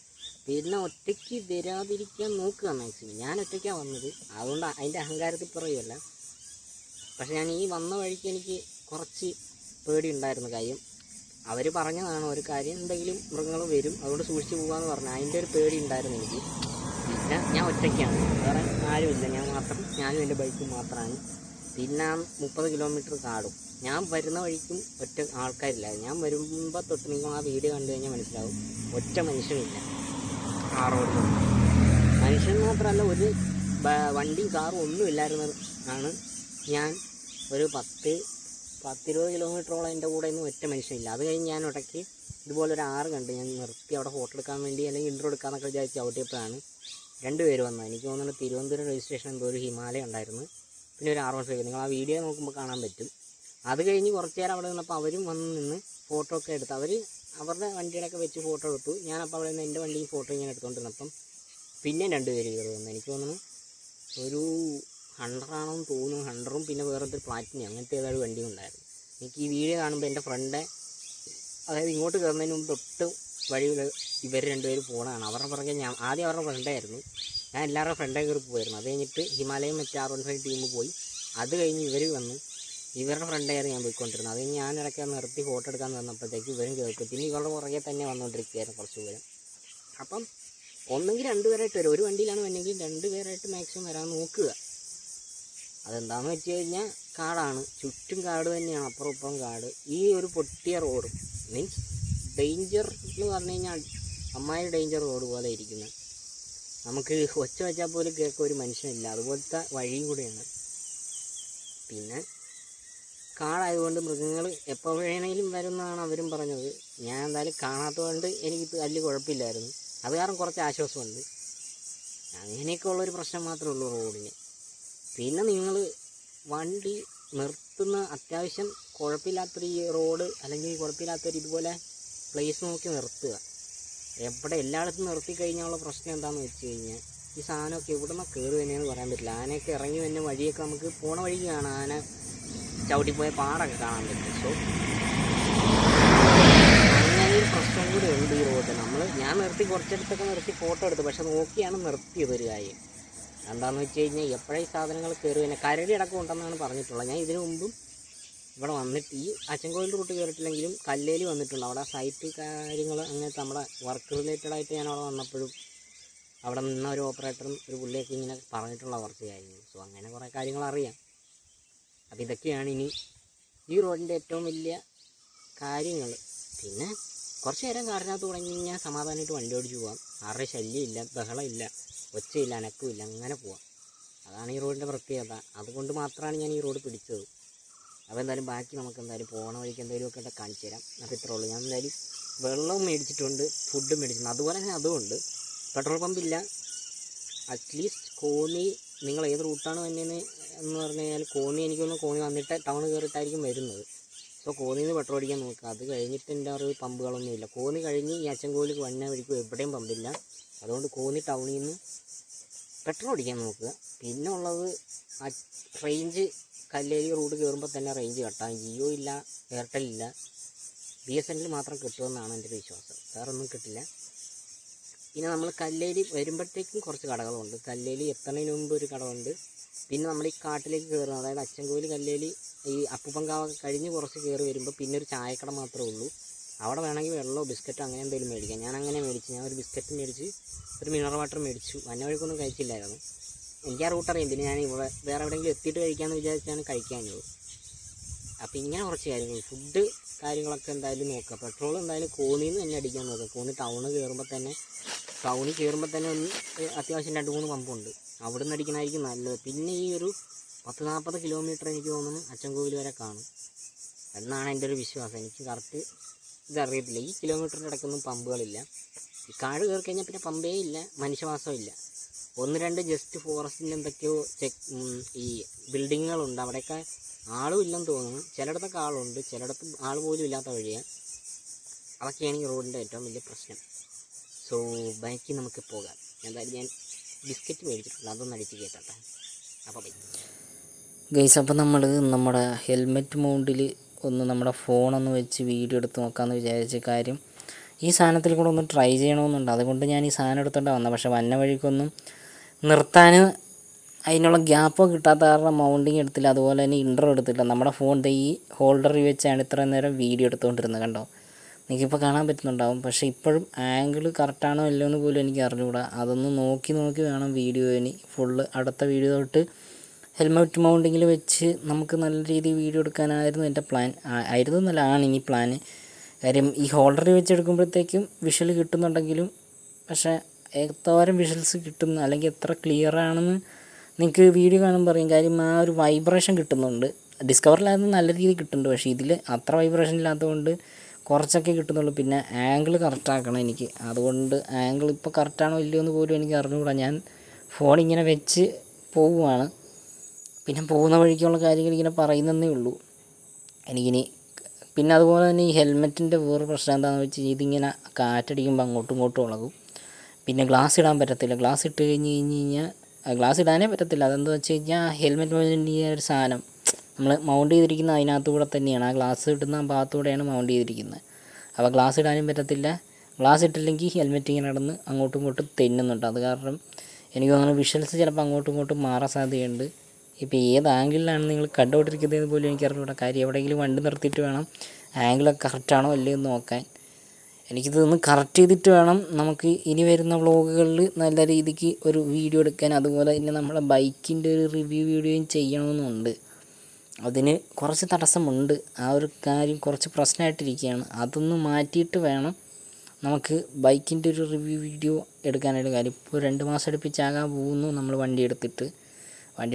പിന്നെ ഒറ്റയ്ക്ക് വരാതിരിക്കാൻ നോക്കുക മാക്സിമം. ഞാൻ ഒറ്റയ്ക്കാണ് വന്നത്, അതുകൊണ്ട് അതിൻ്റെ അഹങ്കാരത്തിൽ പറയുമല്ല. പക്ഷെ ഞാൻ ഈ വന്ന വഴിക്ക് എനിക്ക് കുറച്ച് പേടി ഉണ്ടായിരുന്നു. കാര്യം അവർ പറഞ്ഞതാണ് ഒരു കാര്യം, എന്തെങ്കിലും മൃഗങ്ങൾ വരും, അതുകൊണ്ട് സൂക്ഷിച്ച് പോകാമെന്ന് പറഞ്ഞു. അതിൻ്റെ ഒരു പേടി ഉണ്ടായിരുന്നു എനിക്ക്. പിന്നെ ഞാൻ ഒറ്റയ്ക്കാണ്, വേറെ ആരുമില്ല, ഞാനും എൻ്റെ ബൈക്കും മാത്രമാണ്. പിന്നെ 30 കിലോമീറ്റർ കാടും. ഞാൻ വരുന്ന വഴിക്കും ഒറ്റ ആൾക്കാരില്ല. ഞാൻ വരുമ്പോൾ തൊട്ട് നിങ്ങൾ ആ വീഡിയോ കണ്ടു കഴിഞ്ഞാൽ മനസ്സിലാവും, ഒറ്റ മനുഷ്യനില്ല ആ റോഡിൽ. മനുഷ്യൻ മാത്രമല്ല, ഒരു വണ്ടിയും കാറും ഒന്നും ഇല്ലായിരുന്നാണ്. ഞാൻ ഒരു 10-20 കിലോമീറ്ററോളം എൻ്റെ കൂടെ ഒന്നും ഒറ്റ മനുഷ്യനില്ല. അത് കഴിഞ്ഞ് ഞാൻ ഇടയ്ക്ക് ഇതുപോലൊരു ആറ് കണ്ട് ഞാൻ നിർത്തി അവിടെ ഫോട്ടോ എടുക്കാൻ വേണ്ടി അല്ലെങ്കിൽ ഇൻട്രോ എടുക്കാമെന്നൊക്കെ വിചാരിച്ച് ചവിട്ടിയപ്പോഴാണ് 2 പേര് വന്നത്. എനിക്ക് തോന്നുന്നു തിരുവനന്തപുരം രജിസ്ട്രേഷൻ എന്തോ ഒരു ഹിമാലയ ഉണ്ടായിരുന്നു, പിന്നെ ഒരു R15. നിങ്ങൾ ആ വീഡിയോ നോക്കുമ്പോൾ കാണാൻ പറ്റും. അത് കഴിഞ്ഞ് കുറച്ച് നേരം അവിടെ നിന്നപ്പോൾ അവരും വന്ന് നിന്ന് ഫോട്ടോ ഒക്കെ എടുത്ത് അവരുടെ വണ്ടിയുടെയൊക്കെ വെച്ച് ഫോട്ടോ എടുത്തു. ഞാനപ്പോൾ അവിടെ നിന്ന് എൻ്റെ വണ്ടിയും ഫോട്ടോ ഇങ്ങനെ എടുത്തുകൊണ്ടിരുന്നപ്പം പിന്നെ 2 പേര് കയറി വന്നു. എനിക്ക് തോന്നുന്നു ഒരു 100 ആണെന്ന് തോന്നുന്നു, 100ഉം പിന്നെ വേറൊരു പ്ലാറ്റിനം അങ്ങനത്തെ ഏതാണ്ട് വണ്ടിയും ഉണ്ടായിരുന്നു. എനിക്ക് ഈ വീഡിയോ കാണുമ്പോൾ എൻ്റെ ഫ്രണ്ട്, അതായത് ഇങ്ങോട്ട് കയറുന്നതിന് മുമ്പ് തൊട്ട് വഴിയിൽ ഇവർ 2 പേര് പോകണതാണ്. അവരുടെ പുറകെ ആദ്യം അവരുടെ ഫ്രണ്ടായിരുന്നു, ഞാൻ എല്ലാവരുടെ ഫ്രണ്ടേ കയറി പോയിരുന്നു. അത് കഴിഞ്ഞിട്ട് ഹിമാലയം മറ്റേ R15 ടീം പോയി. അത് കഴിഞ്ഞ് ഇവർ വന്നു, ഇവരുടെ ഫ്രണ്ടായിരുന്നു ഞാൻ പോയിക്കൊണ്ടിരുന്നത്. അത് കഴിഞ്ഞ് ഞാൻ ഇടയ്ക്ക് നിർത്തി ഫോട്ടോ എടുക്കാൻ വന്നപ്പോഴത്തേക്ക് ഇവരും കേൾക്കും. പിന്നെ ഇവരുടെ പുറകെ തന്നെ വന്നുകൊണ്ടിരിക്കുകയായിരുന്നു കുറച്ച് ദൂരം. അപ്പം ഒന്നെങ്കിൽ 2 പേരായിട്ട് വരും, ഒരു വണ്ടിയിലാണ് വന്നെങ്കിൽ 2 പേരായിട്ട് മാക്സിമം വരാൻ നോക്കുക. അതെന്താണെന്ന് വെച്ച് കഴിഞ്ഞാൽ കാടാണ്, ചുറ്റും കാട് തന്നെയാണ്, അപ്പുറം ഇപ്പുറം കാട്. ഈ ഒരു പൊട്ടിയ റോഡ് മീൻസ് ഡേഞ്ചർ എന്ന് പറഞ്ഞു കഴിഞ്ഞാൽ അമ്മായി ഡേഞ്ചർ റോഡ് പോലെ ഇരിക്കുന്നത്. നമുക്ക് ഒച്ച വെച്ചാൽ പോലും കേൾക്കാൻ ഒരു മനുഷ്യനില്ല, അതുപോലത്തെ വഴിയും കൂടെയാണ്. പിന്നെ കാടായതുകൊണ്ട് മൃഗങ്ങൾ എപ്പോൾ വേണമെങ്കിലും വരുന്നതാണ് അവരും പറഞ്ഞത്. ഞാൻ എന്തായാലും കാണാത്തതുകൊണ്ട് എനിക്ക് വലിയ കുഴപ്പമില്ലായിരുന്നു. അത് കാരണം കുറച്ച് ആശ്വാസമുണ്ട്. അങ്ങനെയൊക്കെ ഉള്ളൊരു പ്രശ്നം മാത്രമേ ഉള്ളൂ റോഡിന്. പിന്നെ നിങ്ങൾ വണ്ടി നിർത്തുന്ന അത്യാവശ്യം കുഴപ്പമില്ലാത്തൊരു റോഡ് അല്ലെങ്കിൽ കുഴപ്പമില്ലാത്തൊരു ഇതുപോലെ പ്ലേസ് നോക്കി നിർത്തുക. എല്ലായിടത്തും നിർത്തി കഴിഞ്ഞാലുള്ള പ്രശ്നം എന്താണെന്ന് വെച്ച് കഴിഞ്ഞാൽ ഈ സാധനമൊക്കെ എവിടെ നിന്നോ കയറി തന്നെയെന്ന് പറയാൻ പറ്റില്ല. ആനയൊക്കെ ഇറങ്ങി തന്നെ വഴിയൊക്കെ നമുക്ക് പോണ വഴിക്ക് കാണാം, ആന ചവിട്ടിപ്പോയ പാടൊക്കെ കാണാൻ പറ്റും. സോ അങ്ങനെ ഒരു പ്രശ്നം കൂടി ഉണ്ട് ഈ റോഡ്. ഞാൻ കുറച്ചിടത്തൊക്കെ നിർത്തി ഫോട്ടോ എടുത്തു, പക്ഷെ നോക്കിയാണ് നിർത്തിയതൊരു കാര്യം. എന്താണെന്ന് വെച്ച് കഴിഞ്ഞാൽ എപ്പോഴും ഈ സാധനങ്ങൾ കയറി തന്നെ കരടി അടക്കം ഉണ്ടെന്നാണ് പറഞ്ഞിട്ടുള്ളത്. ഞാൻ ഇതിനു മുമ്പും ഇവിടെ വന്നിട്ട് ഈ അച്ചൻകോവിൽ റൂട്ട് കയറിയിട്ടില്ലെങ്കിലും കല്ലേലി വന്നിട്ടുണ്ട്. അവിടെ സൈറ്റ് കാര്യങ്ങൾ അങ്ങനത്തെ നമ്മുടെ വർക്ക് റിലേറ്റഡ് ആയിട്ട് ഞാൻ അവിടെ വന്നപ്പോഴും അവിടെ നിന്ന ഒരു ഓപ്പറേറ്ററും ഒരു പുള്ളിയൊക്കെ ഇങ്ങനെ പറഞ്ഞിട്ടുള്ള കുറച്ച് കാര്യങ്ങൾ. സോ അങ്ങനെ കുറേ കാര്യങ്ങൾ അറിയാം. അപ്പോൾ ഇതൊക്കെയാണ് ഇനി ഈ റോഡിൻ്റെ ഏറ്റവും വലിയ കാര്യങ്ങൾ. പിന്നെ കുറച്ച് നേരം കാടിനകത്ത് തുടങ്ങി കഴിഞ്ഞാൽ സമാധാനമായിട്ട് വണ്ടി ഓടിച്ച് പോകാം. ആരുടെ ശല്യമില്ല, ബഹളമില്ല, ഒച്ചയില്ല, അനക്കമില്ല, അങ്ങനെ പോവാം. അതാണ് ഈ റോഡിൻ്റെ പ്രത്യേകത. അതുകൊണ്ട് മാത്രമാണ് ഞാൻ ഈ റോഡ് പിടിച്ചത്. അപ്പോൾ എന്തായാലും ബാക്കി നമുക്ക് എന്തായാലും പോകണ വഴിക്ക് എന്തെങ്കിലുമൊക്കെ കാണിച്ചു തരാം. അപ്പോൾ ഇത്രേ ഉള്ളൂ. ഞാൻ എന്തായാലും വെള്ളവും മേടിച്ചിട്ടുണ്ട്, ഫുഡും മേടിച്ചിട്ടുണ്ട്. അതുപോലെ തന്നെ അതുകൊണ്ട് പെട്രോൾ പമ്പില്ല. അറ്റ്ലീസ്റ്റ് കോന്നി നിങ്ങൾ ഏത് റൂട്ടാണ് വന്നതെന്ന് എന്ന് പറഞ്ഞു കഴിഞ്ഞാൽ കോന്നി എനിക്കൊന്ന് കോന്നി വന്നിട്ട് ടൗൺ കയറിയിട്ടായിരിക്കും വരുന്നത്. സോ കോന്നിയിൽ നിന്ന് പെട്രോൾ അടിക്കാൻ നോക്കുക. അത് കഴിഞ്ഞിട്ട് എൻ്റെ അറിവ് പമ്പുകളൊന്നുമില്ല. കോന്നി കഴിഞ്ഞ് ഈ അച്ചൻകോവിലേക്ക് വന്ന വഴിക്കും എവിടെയും പമ്പില്ല. അതുകൊണ്ട് കോന്നി ടൗണിൽ നിന്ന് പെട്രോൾ അടിക്കാൻ നോക്കുക. പിന്നെ ഉള്ളത് റേഞ്ച് കല്ലേരി റോഡ് കയറുമ്പോൾ തന്നെ റേഞ്ച് കട്ടാം. ജിയോ ഇല്ല, എയർടെൽ ഇല്ല, BSNL മാത്രം കിട്ടുമെന്നാണ് എൻ്റെ ഒരു വിശ്വാസം. വേറെ ഒന്നും കിട്ടില്ല. പിന്നെ നമ്മൾ കല്ലേരി വരുമ്പോഴത്തേക്കും കുറച്ച് കടകളുണ്ട്. കല്ലേരി എത്തുന്നതിന് മുമ്പ് ഒരു കടമുണ്ട്. പിന്നെ നമ്മൾ ഈ കാട്ടിലേക്ക് കയറുന്നത്, അതായത് അച്ചൻകോവിൽ കല്ലേരി ഈ അപ്പുപങ്കാവൊക്കെ കഴിഞ്ഞ് കുറച്ച് കയറി വരുമ്പോൾ പിന്നെ ഒരു ചായക്കട മാത്രമേ ഉള്ളൂ. അവിടെ വേണമെങ്കിൽ വെള്ളമോ ബിസ്ക്കറ്റോ അങ്ങനെ എന്തെങ്കിലും മേടിക്കാം. ഞാൻ അങ്ങനെ മേടിച്ചു. ഞാൻ ഒരു ബിസ്ക്കറ്റ് മേടിച്ച് ഒരു മിനറൽ വാട്ടർ മേടിച്ചു. വന്ന വഴിക്കൊന്നും കഴിച്ചില്ലായിരുന്നു. എനിക്ക് ആ റൂട്ട് അറിയാം. പിന്നെ ഞാൻ ഇവിടെ വേറെ എവിടെയെങ്കിലും എത്തിയിട്ട് കഴിക്കാമെന്ന് വിചാരിച്ചാണ് കഴിക്കാഞ്ഞത്. അപ്പോൾ ഇങ്ങനെ കുറച്ച് കാര്യങ്ങൾ, ഫുഡ് കാര്യങ്ങളൊക്കെ എന്തായാലും നോക്കുക. പെട്രോൾ എന്തായാലും കോന്നിയിൽ നിന്ന് തന്നെ അടിക്കാൻ നോക്കുക. കോന്നി ടൗണിൽ കയറുമ്പോൾ തന്നെ ഒന്ന് അത്യാവശ്യം 2-3 പമ്പുണ്ട്, അവിടെ നിന്ന് അടിക്കണമായിരിക്കും നല്ലത്. പിന്നെ ഈ ഒരു 10-40 കിലോമീറ്റർ എനിക്ക് തോന്നുന്നു അച്ചൻകോവിൽ വരെ കാണും എന്നാണ് എൻ്റെ ഒരു വിശ്വാസം. എനിക്ക് കറക്റ്റ് ഇതറിയത്തില്ല. ഈ കിലോമീറ്ററിൻ്റെ ഇടയ്ക്കൊന്നും പമ്പുകളില്ല. ഈ കാട് കയറി കഴിഞ്ഞാൽ പിന്നെ പമ്പേ ഇല്ല, മനുഷ്യവാസവും ഇല്ല. 1-2 ജസ്റ്റ് ഫോറസ്റ്റിൻ്റെ എന്തൊക്കെയോ ഈ ബിൽഡിങ്ങുകളുണ്ട്, അവിടെയൊക്കെ ആളും ഇല്ലെന്ന് തോന്നുന്നു. ചിലയിടത്തൊക്കെ ആളുണ്ട്, ചിലയിടത്ത് ആൾ പോലും ഇല്ലാത്ത വഴിയാണ്. അതൊക്കെയാണ് ഈ റോഡിൻ്റെ ഏറ്റവും വലിയ പ്രശ്നം. സോ ബൈക്കിൽ നമുക്ക് പോകാം. എന്തായാലും ഞാൻ ബിസ്ക്കറ്റ് മേടിച്ചിട്ടുണ്ട്, അതൊന്ന് അടിച്ച് കയറ്റട്ടെ. അപ്പോൾ ബൈ ഗൈസ്, അപ്പോൾ നമ്മൾ നമ്മുടെ ഹെൽമെറ്റ് മൗണ്ടിൽ നമ്മുടെ ഫോണൊന്ന് വെച്ച് വീഡിയോ എടുത്ത് നോക്കാമെന്ന് വിചാരിച്ച കാര്യം, ഈ സാധനത്തിൽ കൂടെ ഒന്ന് ട്രൈ ചെയ്യണമെന്നുണ്ട്. അതുകൊണ്ട് ഞാൻ ഈ സാധനം എടുത്തോണ്ടാണ് വന്നത്. പക്ഷേ വന്ന വഴിക്കൊന്നും നിർത്താൻ അതിനുള്ള ഗ്യാപ്പോ കിട്ടാത്ത കാരണം മൗണ്ടിങ് എടുത്തില്ല, അതുപോലെ തന്നെ ഇൻട്രോ എടുത്തില്ല. നമ്മുടെ ഫോണിൻ്റെ ഈ ഹോൾഡറിൽ വെച്ചാണ് ഇത്രയും നേരം വീഡിയോ എടുത്തുകൊണ്ടിരുന്നത്. കണ്ടോ, എനിക്കിപ്പോൾ കാണാൻ പറ്റുന്നുണ്ടാവും. പക്ഷേ ഇപ്പോഴും ആംഗിൾ കറക്റ്റാണോ ഇല്ലയോ എന്ന് പോലും എനിക്ക് അറിഞ്ഞുകൂടാ. അതൊന്ന് നോക്കി വേണം വീഡിയോയിന് ഫുള്ള്. അടുത്ത വീഡിയോ തൊട്ട് ഹെൽമെറ്റ് മൗണ്ടിങ്ങിൽ വെച്ച് നമുക്ക് നല്ല രീതിയിൽ വീഡിയോ എടുക്കാനായിരുന്നു എൻ്റെ പ്ലാൻ. ആയിരുന്നു എന്നല്ല, ആണ് ഇനി പ്ലാന്. കാര്യം ഈ ഹോൾഡറിൽ വെച്ച് എടുക്കുമ്പോഴത്തേക്കും വിഷ്വൽ കിട്ടുന്നുണ്ടെങ്കിലും, പക്ഷേ എത്രത്തോരം വിഷ്വൽസ് കിട്ടുന്നു അല്ലെങ്കിൽ എത്ര ക്ലിയർ ആണെന്ന് നിങ്ങൾക്ക് വീഡിയോ കാണുമ്പോൾ പറയും. കാര്യം ആ ഒരു വൈബ്രേഷൻ കിട്ടുന്നുണ്ട്. ഡിസ്കവറിലായിരുന്നു നല്ല രീതിയിൽ കിട്ടുന്നുണ്ട്, പക്ഷേ ഇതിൽ അത്ര വൈബ്രേഷൻ ഇല്ലാത്തതുകൊണ്ട് കുറച്ചൊക്കെ കിട്ടുന്നുള്ളൂ. പിന്നെ ആംഗിൾ കറക്റ്റാക്കണം എനിക്ക്. അതുകൊണ്ട് ആംഗിൾ ഇപ്പോൾ കറക്റ്റാണോ ഇല്ലയോ എന്ന് പോലും എനിക്ക് അറിഞ്ഞുകൂടാ. ഞാൻ ഫോണിങ്ങനെ വെച്ച് പോവുകയാണ്. പിന്നെ പോകുന്ന വഴിക്കുള്ള കാര്യങ്ങൾ ഇങ്ങനെ പറയുന്നതേ ഉള്ളൂ എനിക്കിനി. പിന്നെ അതുപോലെ തന്നെ ഈ ഹെൽമെറ്റിൻ്റെ വേറെ പ്രശ്നം എന്താണെന്ന് വെച്ച് കഴിഞ്ഞാൽ ഇതിങ്ങനെ കാറ്റടിക്കുമ്പോൾ അങ്ങോട്ടും ഇങ്ങോട്ടും ഇളകും. പിന്നെ ഗ്ലാസ് ഇടാൻ പറ്റത്തില്ല. ഗ്ലാസ് ഇട്ട് കഴിഞ്ഞാൽ ഗ്ലാസ് ഇടാനേ പറ്റത്തില്ല. അതെന്താ വെച്ച് കഴിഞ്ഞാൽ ഹെൽമെറ്റ് ഈ ഒരു സാധനം നമ്മൾ മൗണ്ട് ചെയ്തിരിക്കുന്ന അതിനകത്ത് കൂടെ തന്നെയാണ്, ആ ഗ്ലാസ് ഇടുന്ന ഭാഗത്തൂടെയാണ് മൗണ്ട് ചെയ്തിരിക്കുന്നത്. അപ്പോൾ ഗ്ലാസ് ഇടാനും പറ്റത്തില്ല. ഗ്ലാസ് ഇട്ടില്ലെങ്കിൽ ഹെൽമെറ്റ് ഇങ്ങനെ നടന്ന് അങ്ങോട്ടും ഇങ്ങോട്ടും തെന്നുന്നുണ്ട്. അത് കാരണം എനിക്ക് തോന്നുന്നു വിഷ്വൽസ് ചിലപ്പോൾ അങ്ങോട്ടും ഇങ്ങോട്ടും മാറാൻ സാധ്യതയുണ്ട്. ഇപ്പോൾ ഏത് ആംഗിളിലാണ് നിങ്ങൾ കണ്ടുകൊണ്ടിരിക്കുന്നതെന്ന് പോലും എനിക്ക് അറിഞ്ഞൂടാ. കാര്യം എവിടെയെങ്കിലും വണ്ടി നിർത്തിയിട്ട് വേണം ആംഗിളൊക്കെ കറക്റ്റാണോ അല്ലയോ എന്ന് നോക്കാൻ. എനിക്കിതൊന്ന് കറക്റ്റ് ചെയ്തിട്ട് വേണം നമുക്ക് ഇനി വരുന്ന വ്ളോഗുകളിൽ നല്ല രീതിക്ക് ഒരു വീഡിയോ എടുക്കാൻ. അതുപോലെ തന്നെ നമ്മളെ ബൈക്കിൻ്റെ ഒരു റിവ്യൂ വീഡിയോയും ചെയ്യണമെന്നുണ്ട്. അതിന് കുറച്ച് തടസ്സമുണ്ട്. ആ ഒരു കാര്യം കുറച്ച് പ്രശ്നമായിട്ടിരിക്കുകയാണ്. അതൊന്ന് മാറ്റിയിട്ട് വേണം നമുക്ക് ബൈക്കിൻ്റെ ഒരു റിവ്യൂ വീഡിയോ എടുക്കാനായിട്ട്. കാര്യം ഇപ്പോൾ 2 മാസം അടുപ്പിച്ചാകാൻ പോകുന്നു നമ്മൾ വണ്ടി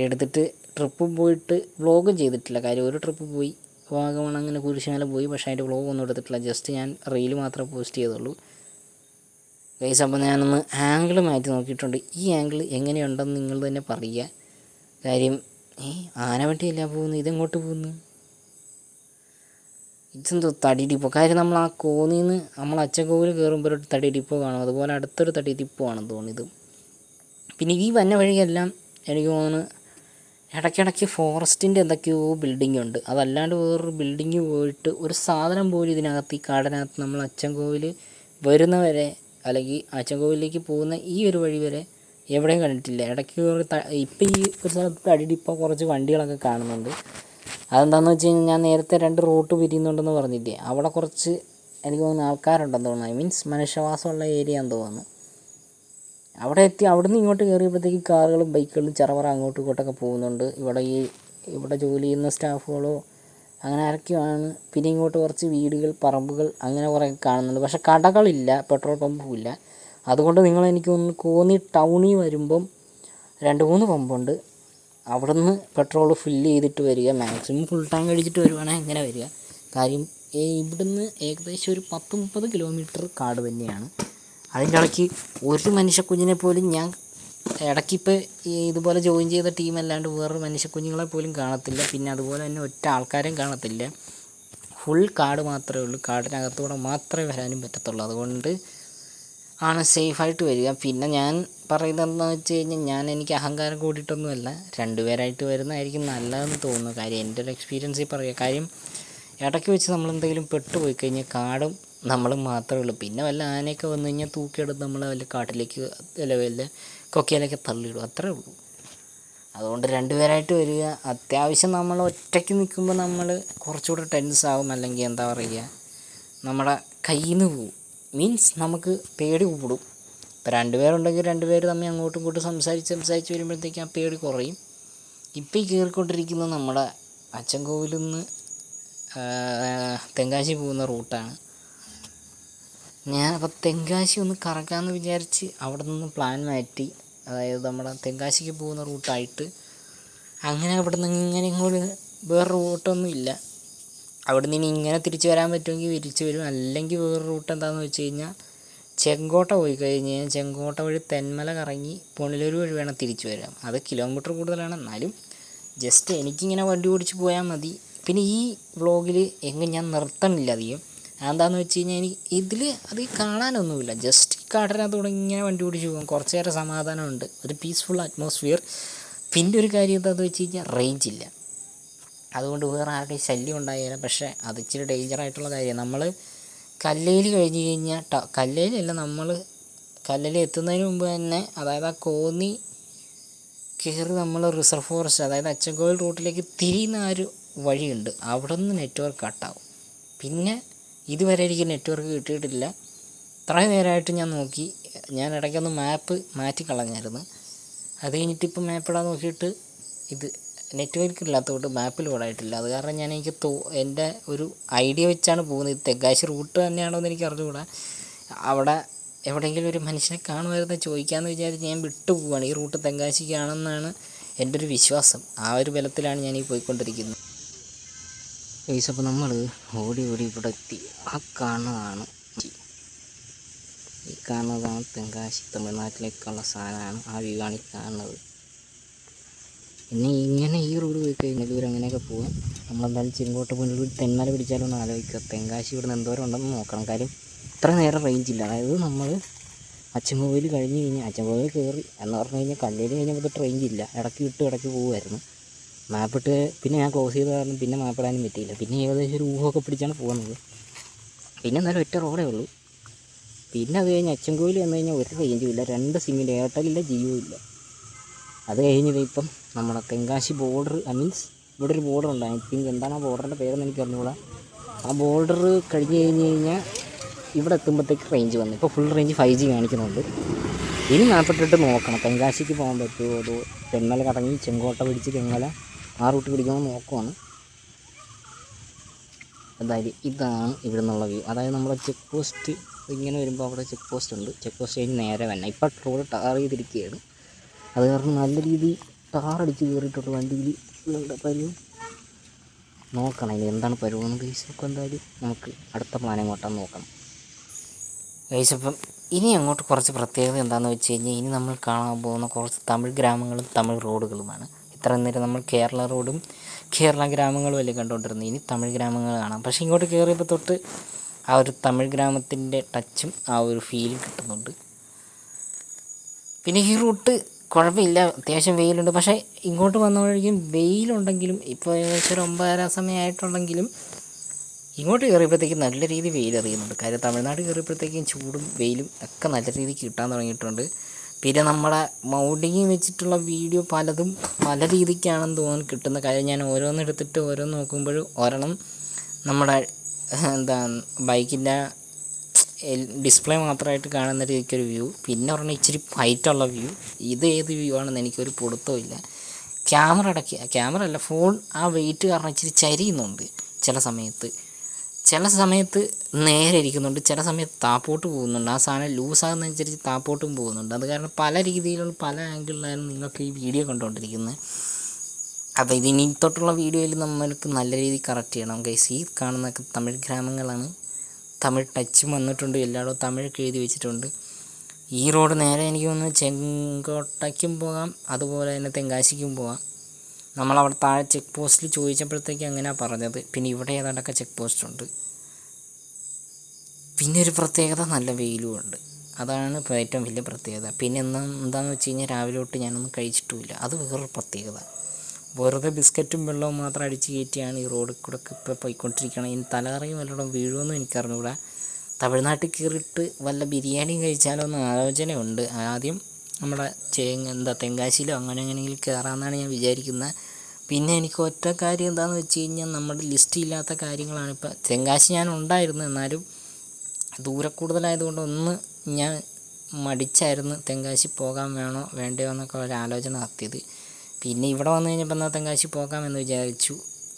എടുത്തിട്ട് ട്രിപ്പ് പോയിട്ട് വ്ളോഗും ചെയ്തിട്ടില്ല. കാര്യം ഒരു ട്രിപ്പ് പോയി, വാഗമൺ അങ്ങനെ കുരിശുമല പോയി, പക്ഷേ അതിൻ്റെ വ്ളോഗൊന്നും എടുത്തിട്ടില്ല. ജസ്റ്റ് ഞാൻ റീൽ മാത്രമേ പോസ്റ്റ് ചെയ്തുള്ളൂ ഗൈസ്. അപ്പോൾ ഞാനൊന്ന് ആംഗിൾ മാറ്റി നോക്കിയിട്ടുണ്ട്. ഈ ആംഗിൾ എങ്ങനെയുണ്ടെന്ന് നിങ്ങൾ തന്നെ പറയുക. കാര്യം ആനവണ്ടിയല്ല പോകുന്നു, ഇതെങ്ങോട്ട് പോകുന്നു? ഇതെന്തോ തടി ഡിപ്പോ. കാര്യം നമ്മൾ ആ കോന്നിൽ നിന്ന് നമ്മൾ അച്ചൻകോവിൽ കയറുമ്പോൾ ഒരു തടി ഡിപ്പോ കാണും, അതുപോലെ അടുത്തൊരു തടി ഡിപ്പോ ആണെന്ന് തോന്നിയത്. പിന്നെ ഈ വന്ന വഴിയെല്ലാം എനിക്ക് തോന്നുന്നു ഇടയ്ക്കിടയ്ക്ക് ഫോറസ്റ്റിൻ്റെ എന്തൊക്കെയോ ബിൽഡിംഗ് ഉണ്ട്. അതല്ലാണ്ട് വേറൊരു ബിൽഡിങ് പോയിട്ട് ഒരു സാധനം പോലും ഇതിനകത്ത് ഈ കാടിനകത്ത് നമ്മൾ അച്ചൻകോവിൽ വരുന്നവരെ അല്ലെങ്കിൽ അച്ചൻകോവിലേക്ക് പോകുന്ന ഈ ഒരു വഴി വരെ എവിടെയും കണ്ടിട്ടില്ല. ഇടയ്ക്ക് ഇപ്പം ഈ ഒരു സ്ഥലത്ത് തടിയിപ്പോൾ കുറച്ച് വണ്ടികളൊക്കെ കാണുന്നുണ്ട്. അതെന്താണെന്ന് വെച്ച് കഴിഞ്ഞാൽ ഞാൻ നേരത്തെ 2 റൂട്ട് പിരിയുന്നുണ്ടെന്ന് പറഞ്ഞില്ലേ, അവിടെ കുറച്ച് എനിക്ക് തോന്നുന്നു ആൾക്കാരുണ്ടെന്ന് തോന്നുന്നു. മീൻസ് മനുഷ്യവാസമുള്ള ഏരിയ എന്ന് തോന്നുന്നു. അവിടെ എത്തി അവിടുന്ന് ഇങ്ങോട്ട് കയറിയപ്പോഴത്തേക്ക് കാറുകളും ബൈക്കുകളും ചറവറ അങ്ങോട്ടും ഇങ്ങോട്ടൊക്കെ പോകുന്നുണ്ട്. ഇവിടെ ജോലി ചെയ്യുന്ന സ്റ്റാഫുകളോ അങ്ങനെ ആരൊക്കെയാണ്. പിന്നെ ഇങ്ങോട്ട് കുറച്ച് വീടുകൾ, പറമ്പുകൾ അങ്ങനെ കുറേ കാണുന്നുണ്ട്. പക്ഷേ കടകളില്ല, പെട്രോൾ പമ്പും ഇല്ല. അതുകൊണ്ട് എനിക്ക് തോന്നുന്നു കോന്നി ടൗണിൽ വരുമ്പം 2-3 പമ്പുണ്ട്. അവിടെ നിന്ന് പെട്രോൾ ഫില്ല് ചെയ്തിട്ട് വരിക, മാക്സിമം ഫുൾ ടാങ്ക് അടിച്ചിട്ട് വരുവാണെങ്കിൽ അങ്ങനെ വരിക. കാര്യം ഇവിടുന്ന് ഏകദേശം ഒരു 10-30 കിലോമീറ്റർ കാട് തന്നെയാണ്. അതിൻ്റെ ഇടയ്ക്ക് ഒരു മനുഷ്യക്കുഞ്ഞിനെ പോലും ഞാൻ ഇടയ്ക്കിപ്പോൾ ഇതുപോലെ ജോയിൻ ചെയ്ത ടീമല്ലാണ്ട് വേറൊരു മനുഷ്യക്കുഞ്ഞുങ്ങളെ പോലും കാണത്തില്ല. പിന്നെ അതുപോലെ തന്നെ ഒറ്റ ആൾക്കാരെയും കാണത്തില്ല. ഫുൾ കാട് മാത്രമേ ഉള്ളൂ. കാടിനകത്തൂടെ മാത്രമേ വരാനും പറ്റത്തുള്ളൂ. അതുകൊണ്ട് ആണ് സേഫായിട്ട് വരിക. പിന്നെ ഞാൻ പറയുന്നതെന്ന് വെച്ച് കഴിഞ്ഞാൽ എനിക്ക് അഹങ്കാരം കൂടിയിട്ടൊന്നുമല്ല, 2 പേരായിട്ട് വരുന്നതായിരിക്കും നല്ലതെന്ന് തോന്നുന്നു. കാര്യം എൻ്റെ ഒരു എക്സ്പീരിയൻസിൽ പറയുക. കാര്യം ഇടയ്ക്ക് വെച്ച് നമ്മളെന്തെങ്കിലും പെട്ടുപോയി കഴിഞ്ഞാൽ കാടും നമ്മളും മാത്രമേ ഉള്ളൂ. പിന്നെ വല്ല ആനയൊക്കെ വന്നു കഴിഞ്ഞാൽ തൂക്കിയെടുത്ത് നമ്മളെ വല്ല കാട്ടിലേക്ക് വല്ല കൊക്കയിലൊക്കെ തള്ളിയിടും, അത്രേ ഉള്ളൂ. അതുകൊണ്ട് 2 പേരായിട്ട് വരിക. അത്യാവശ്യം നമ്മൾ ഒറ്റയ്ക്ക് നിൽക്കുമ്പോൾ നമ്മൾ കുറച്ചുകൂടെ ടെൻസാവും, അല്ലെങ്കിൽ നമ്മുടെ കയ്യിൽ നിന്ന് പോവും. മീൻസ് നമുക്ക് പേടി കൂടും. ഇപ്പോൾ 2 പേരുണ്ടെങ്കിൽ 2 പേര് തമ്മിൽ അങ്ങോട്ടും ഇങ്ങോട്ടും സംസാരിച്ച് വരുമ്പോഴത്തേക്കും ആ പേടി കുറയും. ഇപ്പോൾ ഈ കയറിക്കൊണ്ടിരിക്കുന്നത് നമ്മുടെ അച്ചൻകോവിലിൽ നിന്ന് തെങ്കാശി പോകുന്ന റൂട്ടാണ്. ഞാനപ്പോൾ തെങ്കാശി ഒന്ന് കറക്കാമെന്ന് വിചാരിച്ച് അവിടെ നിന്ന് പ്ലാൻ മാറ്റി, അതായത് നമ്മുടെ തെങ്കാശിക്ക് പോകുന്ന റൂട്ടായിട്ട് അങ്ങനെ അവിടെ നിന്ന് ഇങ്ങനെ ഇങ്ങോട്ട് വേറെ റൂട്ടൊന്നും ഇല്ല. അവിടെ നിന്ന് ഇനി ഇങ്ങനെ തിരിച്ച് വരാൻ പറ്റുമെങ്കിൽ തിരിച്ച് വരും, അല്ലെങ്കിൽ വേറെ റൂട്ട് എന്താണെന്ന് വെച്ച് കഴിഞ്ഞാൽ ചെങ്കോട്ട പോയി കഴിഞ്ഞ് കഴിഞ്ഞാൽ ചെങ്കോട്ട വഴി തെന്മല കറങ്ങി പുനലൂർ വഴി വേണം തിരിച്ച് വരാം. അത് കിലോമീറ്റർ കൂടുതലാണ്, എന്നാലും ജസ്റ്റ് എനിക്കിങ്ങനെ വണ്ടി ഓടിച്ച് പോയാൽ മതി. പിന്നെ ഈ വ്ളോഗിൽ എങ്ങും ഞാൻ നിർത്തണില്ല അധികം. എന്താണെന്ന് വെച്ച് കഴിഞ്ഞാൽ എനിക്ക് ഇതിൽ അത് കാണാനൊന്നുമില്ല, ജസ്റ്റ് കാട്ടിനകത്തൂടെ ഇങ്ങനെ വണ്ടി ഓടിച്ച് പോകും. കുറച്ച് നേരം സമാധാനമുണ്ട്, ഒരു പീസ്ഫുൾ അറ്റ്മോസ്ഫിയർ. പിന്നെ ഒരു കാര്യം എന്താണെന്ന് വെച്ച് കഴിഞ്ഞാൽ റേഞ്ചില്ല, അതുകൊണ്ട് വേറെ ആരുടെയും ശല്യം ഉണ്ടായില്ല. പക്ഷേ അത് ഇച്ചിരി ഡേഞ്ചറായിട്ടുള്ള കാര്യമാണ്. നമ്മൾ കല്ലേൽ കഴിഞ്ഞ് കഴിഞ്ഞാൽ കല്ലേലല്ല, നമ്മൾ കല്ലേൽ എത്തുന്നതിന് മുമ്പ് തന്നെ, അതായത് ആ കോന്നി കയറി നമ്മൾ റിസർവ് ഫോറസ്റ്റ്, അതായത് അച്ചൻകോവിൽ റൂട്ടിലേക്ക് തിരിയുന്ന ആ ഒരു വഴിയുണ്ട്, അവിടെ നിന്ന് നെറ്റ്വർക്ക് കട്ടാവും. പിന്നെ ഇതുവരെ എനിക്ക് നെറ്റ്വർക്ക് കിട്ടിയിട്ടില്ല. ഇത്രയും നേരമായിട്ട് ഞാൻ നോക്കി, ഞാൻ ഇടയ്ക്കൊന്ന് മാപ്പ് മാറ്റിക്കളഞ്ഞായിരുന്നു. അത് കഴിഞ്ഞിട്ട് ഇപ്പം മാപ്പിടാൻ നോക്കിയിട്ട് ഇത് നെറ്റ്വർക്ക് ഇല്ലാത്തതുകൊണ്ട് മാപ്പിൽ ഓടായിട്ടില്ല. അത് കാരണം ഞാൻ എൻ്റെ ഒരു ഐഡിയ വെച്ചാണ് പോകുന്നത്. ഇത് തെങ്കാശി റൂട്ട് തന്നെയാണോ എന്ന് എനിക്ക് അറിഞ്ഞുകൂടാ. അവിടെ എവിടെയെങ്കിലും ഒരു മനുഷ്യനെ കാണുമായിരുന്നു ചോദിക്കാമെന്ന് വിചാരിച്ച് ഞാൻ വിട്ടു പോവുകയാണ്. ഈ റൂട്ട് തെങ്കാശിക്കാണെന്നാണ് എൻ്റെ ഒരു വിശ്വാസം. ആ ഒരു ബലത്തിലാണ് ഞാൻ ഈ പോയിക്കൊണ്ടിരിക്കുന്നത്. അപ്പോൾ നമ്മൾ ഓടി ഇവിടെ എത്തി. ആ കാണുന്നതാണ്, ഈ കാണുന്നതാണ് തെങ്കാശി, തമിഴ്നാട്ടിലേക്കുള്ള സാധനമാണ്. ആ വ്യൂ ആണ് ഈ കാണുന്നത്. പിന്നെ ഇങ്ങനെ ഈ റോഡ് പോയി കഴിഞ്ഞാൽ ദൂരം അങ്ങനെയൊക്കെ പോകാം. നമ്മളെന്തായാലും ചെങ്കോട്ട പുനലൂർ തെന്മല പിടിച്ചാലൊന്ന് ആലോചിക്കുക. തെങ്കാശി ഇവിടെ നിന്ന് എന്തോരം ഉണ്ടെന്ന് നോക്കണം. കാര്യം ഇത്ര നേരം റേഞ്ചില്ല. അതായത് നമ്മൾ അച്ചൻകോവിൽ കഴിഞ്ഞ് കഴിഞ്ഞാൽ അച്ചൻകോവിൽ കയറി എന്ന് പറഞ്ഞു കഴിഞ്ഞാൽ കല്ലേൽ കഴിഞ്ഞപ്പോൾ തൊട്ട് റേഞ്ചില്ല. ഇടയ്ക്ക് വിട്ട് ഇടയ്ക്ക് പോകുമായിരുന്നു. മാപ്പിട്ട് പിന്നെ ഞാൻ ക്ലോസ് ചെയ്ത കാരണം പിന്നെ മാപ്പിടാനും പറ്റിയില്ല. പിന്നെ ഏകദേശം ഒരു ഊഹമൊക്കെ പിടിച്ചാണ് പോകുന്നത്. പിന്നെ എന്നാലും ഒറ്റ റോഡേ ഉള്ളൂ. പിന്നെ അത് കഴിഞ്ഞ് അച്ചൻകോവിൽ വന്നു കഴിഞ്ഞാൽ ഒരു റേഞ്ചും ഇല്ല, 2 സിമ്മില്ല, എയർടെല്ലില്ല, ജിയോ ഇല്ല. അത് കഴിഞ്ഞത് ഇപ്പം നമ്മുടെ തെങ്കാശി ബോർഡർ, മീൻസ് ഇവിടെ ഒരു ബോർഡർ ഉണ്ട്. ഐ തിങ്ക് എന്താണ് ആ ബോർഡറിൻ്റെ പേരെന്ന് എനിക്ക് അറിഞ്ഞുകൂടാ. ആ ബോർഡർ കഴിഞ്ഞ് കഴിഞ്ഞാൽ ഇവിടെ എത്തുമ്പോഴത്തേക്ക് റേഞ്ച് വന്നു. ഇപ്പോൾ ഫുൾ റേഞ്ച് 5G കാണിക്കുന്നുണ്ട്. ഇനി മാപ്പിട്ടിട്ട് നോക്കണം തെങ്കാശിക്ക് പോകാൻ പറ്റുമോ, അതോ തെന്മല കറങ്ങി ചെങ്കോട്ട പിടിച്ച് തെന്മല ആ റൂട്ട് പിടിക്കുമ്പോൾ നോക്കുവാണ്. എന്തായാലും ഇതാണ് ഇവിടെ നിന്നുള്ള വ്യൂ. അതായത് നമ്മുടെ ചെക്ക് പോസ്റ്റ് ഇങ്ങനെ വരുമ്പോൾ അവിടെ ചെക്ക് പോസ്റ്റ് ഉണ്ട്. ചെക്ക് പോസ്റ്റ് കഴിഞ്ഞ് നേരെ വരണം. ഇപ്പം റോഡ് ടാർ ചെയ്തിരിക്കുകയാണ്. അത് കാരണം നല്ല രീതിയിൽ ടാറടിച്ച് കയറിയിട്ടുണ്ട് വണ്ടിയിൽ. പരുവം നോക്കണം ഇനി എന്താണ് പരുവെന്ന് ഗൈസ്. അപ്പോൾ എന്തായാലും നമുക്ക് അടുത്ത പ്ലാൻ എങ്ങോട്ടാന്ന് നോക്കണം ഗൈസ്. അപ്പം ഇനി അങ്ങോട്ട് കുറച്ച് പ്രത്യേകത എന്താണെന്ന് വെച്ച് കഴിഞ്ഞാൽ ഇനി നമ്മൾ കാണാൻ പോകുന്ന കുറച്ച് തമിഴ് ഗ്രാമങ്ങളും തമിഴ് റോഡുകളുമാണ്. ഇത്ര നേരം നമ്മൾ കേരള റോഡും കേരള ഗ്രാമങ്ങളും അല്ലേ കണ്ടുകൊണ്ടിരുന്നത്. ഇനി തമിഴ് ഗ്രാമങ്ങൾ കാണാം. പക്ഷേ ഇങ്ങോട്ട് കയറിയപ്പോൾ തൊട്ട് ആ ഒരു തമിഴ് ഗ്രാമത്തിൻ്റെ ടച്ചും ആ ഒരു ഫീലും കിട്ടുന്നുണ്ട്. പിന്നെ ഈ റൂട്ട് കുഴപ്പമില്ല, അത്യാവശ്യം വെയിലുണ്ട്. പക്ഷേ ഇങ്ങോട്ട് വന്നപ്പോഴേക്കും വെയിലുണ്ടെങ്കിലും ഇപ്പോൾ ഏകദേശം ഒരു 9:30 സമയമായിട്ടുണ്ടെങ്കിലും ഇങ്ങോട്ട് കയറിയപ്പോഴത്തേക്കും നല്ല രീതിയിൽ വെയിൽ അറിയുന്നുണ്ട്. കാര്യം തമിഴ്നാട് കയറിയപ്പോഴത്തേക്കും ചൂടും വെയിലും ഒക്കെ നല്ല രീതിക്ക് കിട്ടാൻ തുടങ്ങിയിട്ടുണ്ട്. പിന്നെ നമ്മുടെ മൗണ്ടിങ് വെച്ചിട്ടുള്ള വീഡിയോ പലതും പല രീതിക്കാണെന്ന് തോന്നുന്നു കിട്ടുന്ന. കാര്യം ഞാൻ ഓരോന്നെടുത്തിട്ട് ഓരോന്ന് നോക്കുമ്പോഴും ഒരെണ്ണം നമ്മുടെ ബൈക്കിൻ്റെ ഡിസ്പ്ലേ മാത്രമായിട്ട് കാണുന്ന രീതിക്കൊരു വ്യൂ, പിന്നെ ഒരെണ്ണം ഇച്ചിരി ഹൈറ്റുള്ള വ്യൂ. ഇത് ഏത് വ്യൂ ആണെന്ന് എനിക്കൊരു പിടുത്തമില്ല. ക്യാമറ അല്ല, ഫോൺ ആ വെയിറ്റ് കാരണം ഇച്ചിരി ചരിയുന്നുണ്ട്. ചില സമയത്ത് നേരെ ഇരിക്കുന്നുണ്ട്, ചില സമയത്ത് താപ്പോട്ട് പോകുന്നുണ്ട്. ആ സാധനം ലൂസാകുന്നതനുസരിച്ച് താപ്പോട്ടും പോകുന്നുണ്ട്. അത് കാരണം പല രീതിയിലുള്ള പല ആംഗിളിലാണ് നിങ്ങൾക്ക് ഈ വീഡിയോ കണ്ടുകൊണ്ടിരിക്കുന്നത്. അപ്പോൾ ഇതിനി തൊട്ടുള്ള വീഡിയോയിൽ നമ്മൾക്ക് നല്ല രീതിയിൽ കറക്റ്റ് ചെയ്യണം ഗൈസ്. ഈ കാണുന്നതൊക്കെ തമിഴ് ഗ്രാമങ്ങളാണ്. തമിഴ് ടച്ചും വന്നിട്ടുണ്ട്, എല്ലായിടവും തമിഴൊക്കെ എഴുതി വെച്ചിട്ടുണ്ട്. ഈ റോഡ് നേരെ എനിക്ക് തോന്നുന്നു ചെങ്കോട്ടയ്ക്കും പോകാം, അതുപോലെ തന്നെ തെങ്കാശിക്കും പോകാം. നമ്മളവിടെ താഴെ ചെക്ക് പോസ്റ്റിൽ ചോദിച്ചപ്പോഴത്തേക്ക് അങ്ങനെയാണ് പറഞ്ഞത്. പിന്നെ ഇവിടെ ഏതാണ്ടൊക്കെ ചെക്ക് പോസ്റ്റ് ഉണ്ട്. പിന്നെ ഒരു പ്രത്യേകത, നല്ല വെയിലും ഉണ്ട്. അതാണ് ഇപ്പോൾ ഏറ്റവും വലിയ പ്രത്യേകത. പിന്നെ എന്താണെന്ന് വെച്ച് കഴിഞ്ഞാൽ രാവിലെ തൊട്ട് ഞാനൊന്നും കഴിച്ചിട്ടുമില്ല. അത് വേറൊരു പ്രത്യേകത. വെറുതെ ബിസ്ക്കറ്റും വെള്ളവും മാത്രം അടിച്ച് കയറ്റിയാണ് ഈ റോഡിൽ കൂടെ ഇപ്പോൾ പോയിക്കൊണ്ടിരിക്കണം. ഇനി തലകറങ്ങി വല്ലതും വീഴുമെന്നും എനിക്കറിഞ്ഞൂടാ. തമിഴ്നാട്ടിൽ കയറിയിട്ട് വല്ല ബിരിയാണിയും കഴിച്ചാലോ എന്ന് ആലോചനയുണ്ട്. ആദ്യം നമ്മുടെ തെങ്കാശിയിലോ അങ്ങനെയെങ്കിലും കയറാമെന്നാണ് ഞാൻ വിചാരിക്കുന്നത്. പിന്നെ എനിക്ക് ഒറ്റ കാര്യം എന്താണെന്ന് വെച്ച് കഴിഞ്ഞാൽ നമ്മുടെ ലിസ്റ്റില്ലാത്ത കാര്യങ്ങളാണ്. ഇപ്പോൾ തെങ്കാശി ഞാൻ ഉണ്ടായിരുന്നു, എന്നാലും ദൂരെ കൂടുതലായതുകൊണ്ട് ഒന്ന് ഞാൻ മടിച്ചായിരുന്നു തെങ്കാശി പോകാൻ വേണോ വേണ്ടയോ എന്നൊക്കെ ഒരു ആലോചന നടത്തിയത്. പിന്നെ ഇവിടെ വന്നു കഴിഞ്ഞപ്പോൾ എന്നാൽ തെങ്കാശി പോകാമെന്ന് വിചാരിച്ചു.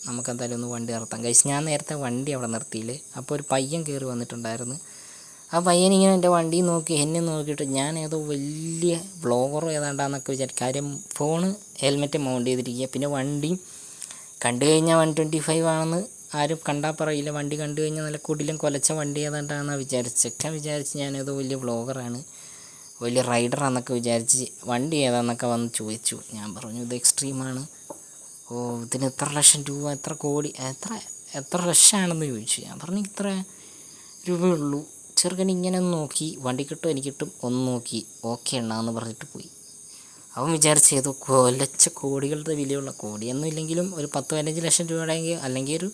നമുക്കെന്തായാലും ഒന്ന് വണ്ടി നിർത്താം ഗൈസ്. ഞാൻ നേരത്തെ വണ്ടി അവിടെ നിർത്തിയില്ലേ, അപ്പോൾ ഒരു പയ്യൻ കയറി വന്നിട്ടുണ്ടായിരുന്നു. ആ പയ്യനിങ്ങനെ എൻ്റെ വണ്ടി നോക്കി എന്നെ നോക്കിയിട്ട് ഞാൻ ഏതോ വലിയ വ്ളോഗറോ ഏതാണ്ടാന്നൊക്കെ വിചാരിക്കും. കാര്യം ഫോണ് ഹെൽമെറ്റ് മൗണ്ട് ചെയ്തിരിക്കുക, പിന്നെ വണ്ടി കണ്ടു കഴിഞ്ഞാൽ 125 ആണെന്ന് ആരും കണ്ടാൽ പറയില്ല. വണ്ടി കണ്ടു കഴിഞ്ഞാൽ നല്ല കുടിലും കൊലച്ച വണ്ടി ഏതാണ്ടാണെന്നാണ് വിചാരിച്ച് ഞാനേതോ വലിയ വ്ളോഗറാണ്, വലിയ റൈഡറാന്നൊക്കെ വിചാരിച്ച് വണ്ടി ഏതാന്നൊക്കെ വന്ന് ചോദിച്ചു. ഞാൻ പറഞ്ഞു ഇത് എക്സ്ട്രീമാണ്. ഓ ഇതിന് എത്ര ലക്ഷം രൂപ, എത്ര കോടി, എത്ര ലക്ഷമാണെന്ന് ചോദിച്ചു. ഞാൻ പറഞ്ഞു ഇത്ര രൂപയുള്ളൂ. ചെറുക്കൻ ഇങ്ങനെ ഒന്ന് നോക്കി, വണ്ടി കിട്ടും എനിക്ക് കിട്ടും ഒന്ന് നോക്കി, ഓക്കെ എണ്ണാന്ന് പറഞ്ഞിട്ട് പോയി. അവൻ വിചാരിച്ച് ഏതോ കൊലച്ച കോടികളുടെ വിലയുള്ള, കോടിയൊന്നും ഇല്ലെങ്കിലും ഒരു 10-15 ലക്ഷം രൂപയുടെയെങ്കിൽ, അല്ലെങ്കിൽ ഒരു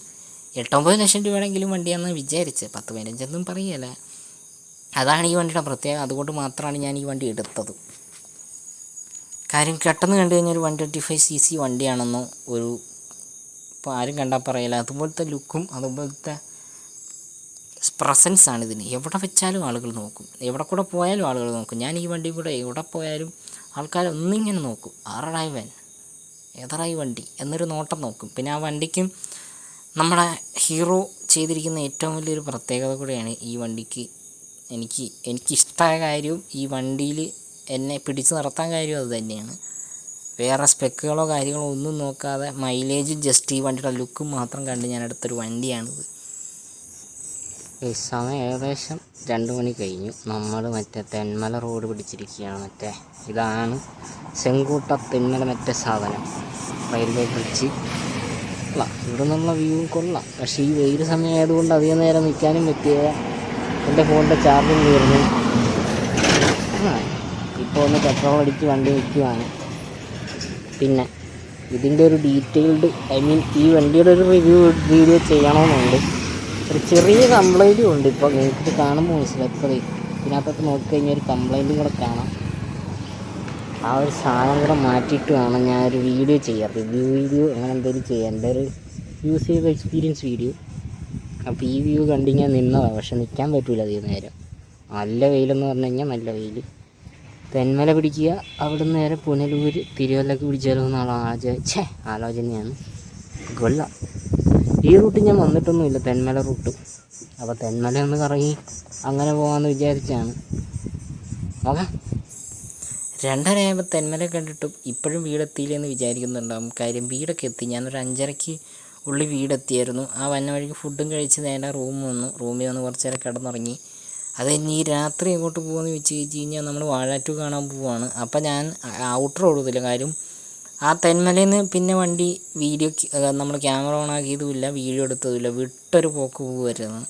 8-9 ലക്ഷം രൂപയുടെയെങ്കിലും വണ്ടിയാണെന്ന് വിചാരിച്ച്. 10-15 പറയുകയല്ല. അതാണ് ഈ വണ്ടിയുടെ പ്രത്യേകത. അതുകൊണ്ട് മാത്രമാണ് ഞാൻ ഈ വണ്ടി എടുത്തത്. കാര്യം പെട്ടെന്ന് കണ്ടു കഴിഞ്ഞാൽ ഒരു 125cc വണ്ടിയാണെന്നോ ഒരു ഇപ്പോൾ ആരും കണ്ടാൽ പറയില്ല. അതുപോലത്തെ ലുക്കും അതുപോലത്തെ പ്രസൻസാണ് ഇതിന്. എവിടെ വെച്ചാലും ആളുകൾ നോക്കും, എവിടെ കൂടെ പോയാലും ആളുകൾ നോക്കും. ഞാൻ ഈ വണ്ടി കൂടെ എവിടെ പോയാലും ആൾക്കാർ ഒന്നിങ്ങനെ നോക്കും, ആറടായവൻ ഏതറായി വണ്ടി എന്നൊരു നോട്ടം നോക്കും. പിന്നെ ആ വണ്ടിക്കും നമ്മുടെ ഹീറോ ചെയ്തിരിക്കുന്ന ഏറ്റവും വലിയൊരു പ്രത്യേകത കൂടെയാണ് ഈ വണ്ടിക്ക്. എനിക്കിഷ്ടമായ കാര്യവും ഈ വണ്ടിയിൽ എന്നെ പിടിച്ചു നിർത്താൻ കാര്യവും അത് തന്നെയാണ്. വേറെ സ്പെക്കുകളോ കാര്യങ്ങളോ ഒന്നും നോക്കാതെ മൈലേജും ജസ്റ്റ് ഈ വണ്ടിയുടെ ലുക്കും മാത്രം കണ്ട് ഞാൻ എടുത്തൊരു വണ്ടിയാണിത്. ഈ സമയം ഏകദേശം 2 മണി കഴിഞ്ഞു. നമ്മൾ മറ്റേ തെന്മല റോഡ് പിടിച്ചിരിക്കുകയാണ്. ഇതാണ് ചെങ്കൂട്ട തെന്മല മറ്റേ സാധനം, റെയിൽവേ ബ്രിഡ്ജ്. ഇവിടെ നിന്നുള്ള വ്യൂ കൊള്ളാം. പക്ഷേ ഈ വെയിൽ സമയമായതുകൊണ്ട് അധികം നേരം നിൽക്കാനും പറ്റിയ. എൻ്റെ ഫോണിൻ്റെ ചാർജിങ് തീർന്നു. ഇപ്പോൾ ഒന്ന് പെട്രോൾ അടിച്ച് വണ്ടി നിൽക്കുകയാണ്. പിന്നെ ഇതിൻ്റെ ഒരു ഡീറ്റെയിൽഡ് ഈ വണ്ടിയുടെ ഒരു റിവ്യൂ വീഡിയോ ചെയ്യണമെന്നുണ്ട്. ഒരു ചെറിയ കംപ്ലൈൻറ്റും ഉണ്ട്. ഇപ്പോൾ നിങ്ങൾക്ക് കാണുമ്പോൾ മനസ്സിലായി. ഇപ്പോൾ ഇതിനകത്തൊക്കെ നോക്കിക്കഴിഞ്ഞാൽ ഒരു കംപ്ലൈൻറ്റും കൂടെ കാണാം. ആ ഒരു സാധനം കൂടെ മാറ്റിയിട്ട് വേണം ഞാനൊരു വീഡിയോ ചെയ്യാം, റിവ്യൂ വീഡിയോ അങ്ങനെ എന്തെങ്കിലും ചെയ്യാം. എൻ്റെ ഒരു യൂസ് ചെയ്ത എക്സ്പീരിയൻസ് വീഡിയോ. അപ്പോൾ ഈ വ്യൂ കണ്ടിങ്ങനെ നിന്നതാണ്, പക്ഷെ നിൽക്കാൻ പറ്റില്ല അധികം നേരം. നല്ല വെയിലെന്ന് പറഞ്ഞു കഴിഞ്ഞാൽ നല്ല വെയിൽ. തെന്മല പിടിക്കുക, അവിടുന്ന് നേരെ പുനലൂർ തിരുവല്ലക്ക് പിടിച്ചാലോ എന്നുള്ള ആലോചനയാണ്. കൊള്ളാം. ഈ റൂട്ട് ഞാൻ വന്നിട്ടൊന്നുമില്ല, തെന്മല റൂട്ട്. അപ്പോൾ തെന്മല ഒന്ന് കറങ്ങി അങ്ങനെ പോകാമെന്ന് വിചാരിച്ചാണ്. നോക്കാം. 2:30 ആയപ്പോൾ തെന്മല കണ്ടിട്ടും ഇപ്പോഴും വീടെത്തിയില്ലെന്ന് വിചാരിക്കുന്നുണ്ടാകും. കാര്യം വീടൊക്കെ എത്തി. ഞാനൊരു 5:30 ഉള്ളിൽ വീടെത്തിയായിരുന്നു. ആ വന്ന വഴിക്ക് ഫുഡും കഴിച്ച് നേരെ റൂമിൽ വന്ന് കുറച്ച് നേരം കിടന്നുറങ്ങി. അത് കഴിഞ്ഞ് ഈ രാത്രി എങ്ങോട്ട് പോകുമെന്ന് വെച്ച് കഴിഞ്ഞാൽ നമ്മൾ വാഴാറ്റു കാണാൻ പോവുകയാണ്. അപ്പം ഞാൻ ഔട്ടർ ഓടുന്നില്ല. കാര്യം ആ തെന്മലയിൽ നിന്ന് പിന്നെ വണ്ടി വീഡിയോ നമ്മൾ ക്യാമറ ഓൺ ആക്കിയതുമില്ല, വീഡിയോ എടുത്തതുമില്ല, വിട്ടൊരു പോക്ക് പോകുമായിരുന്നു.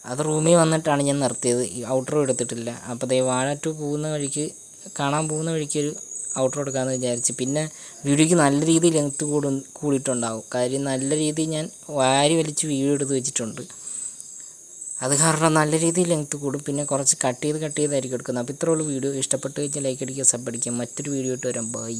അത് റൂമിൽ വന്നിട്ടാണ് ഞാൻ നിർത്തിയത്. ഈ ഔട്ടറും എടുത്തിട്ടില്ല. അപ്പോൾ വാഴാറ്റു കാണാൻ പോകുന്ന വഴിക്കൊരു ഔട്ടർ എടുക്കാമെന്ന് വിചാരിച്ച്. പിന്നെ വീഡിയോയ്ക്ക് നല്ല രീതിയിൽ ലെങ്ത്ത് കൂടിയിട്ടുണ്ടാവും. കാര്യം നല്ല രീതിയിൽ ഞാൻ വാരി വലിച്ച് വീഡിയോ എടുത്ത് വെച്ചിട്ടുണ്ട്. അത് കാരണം നല്ല രീതിയിൽ ലെങ്ത്ത് കൂടും. പിന്നെ കുറച്ച് കട്ട് ചെയ്തായിരിക്കും എടുക്കുന്നത്. അപ്പോൾ ഇത്രയുള്ള വീഡിയോ ഇഷ്ടപ്പെട്ട് കഴിഞ്ഞാൽ ലൈക്ക് അടിക്കുക, സബ് അടിക്കുക. മറ്റൊരു വീഡിയോ ഇട്ട് വരാം. ബൈ.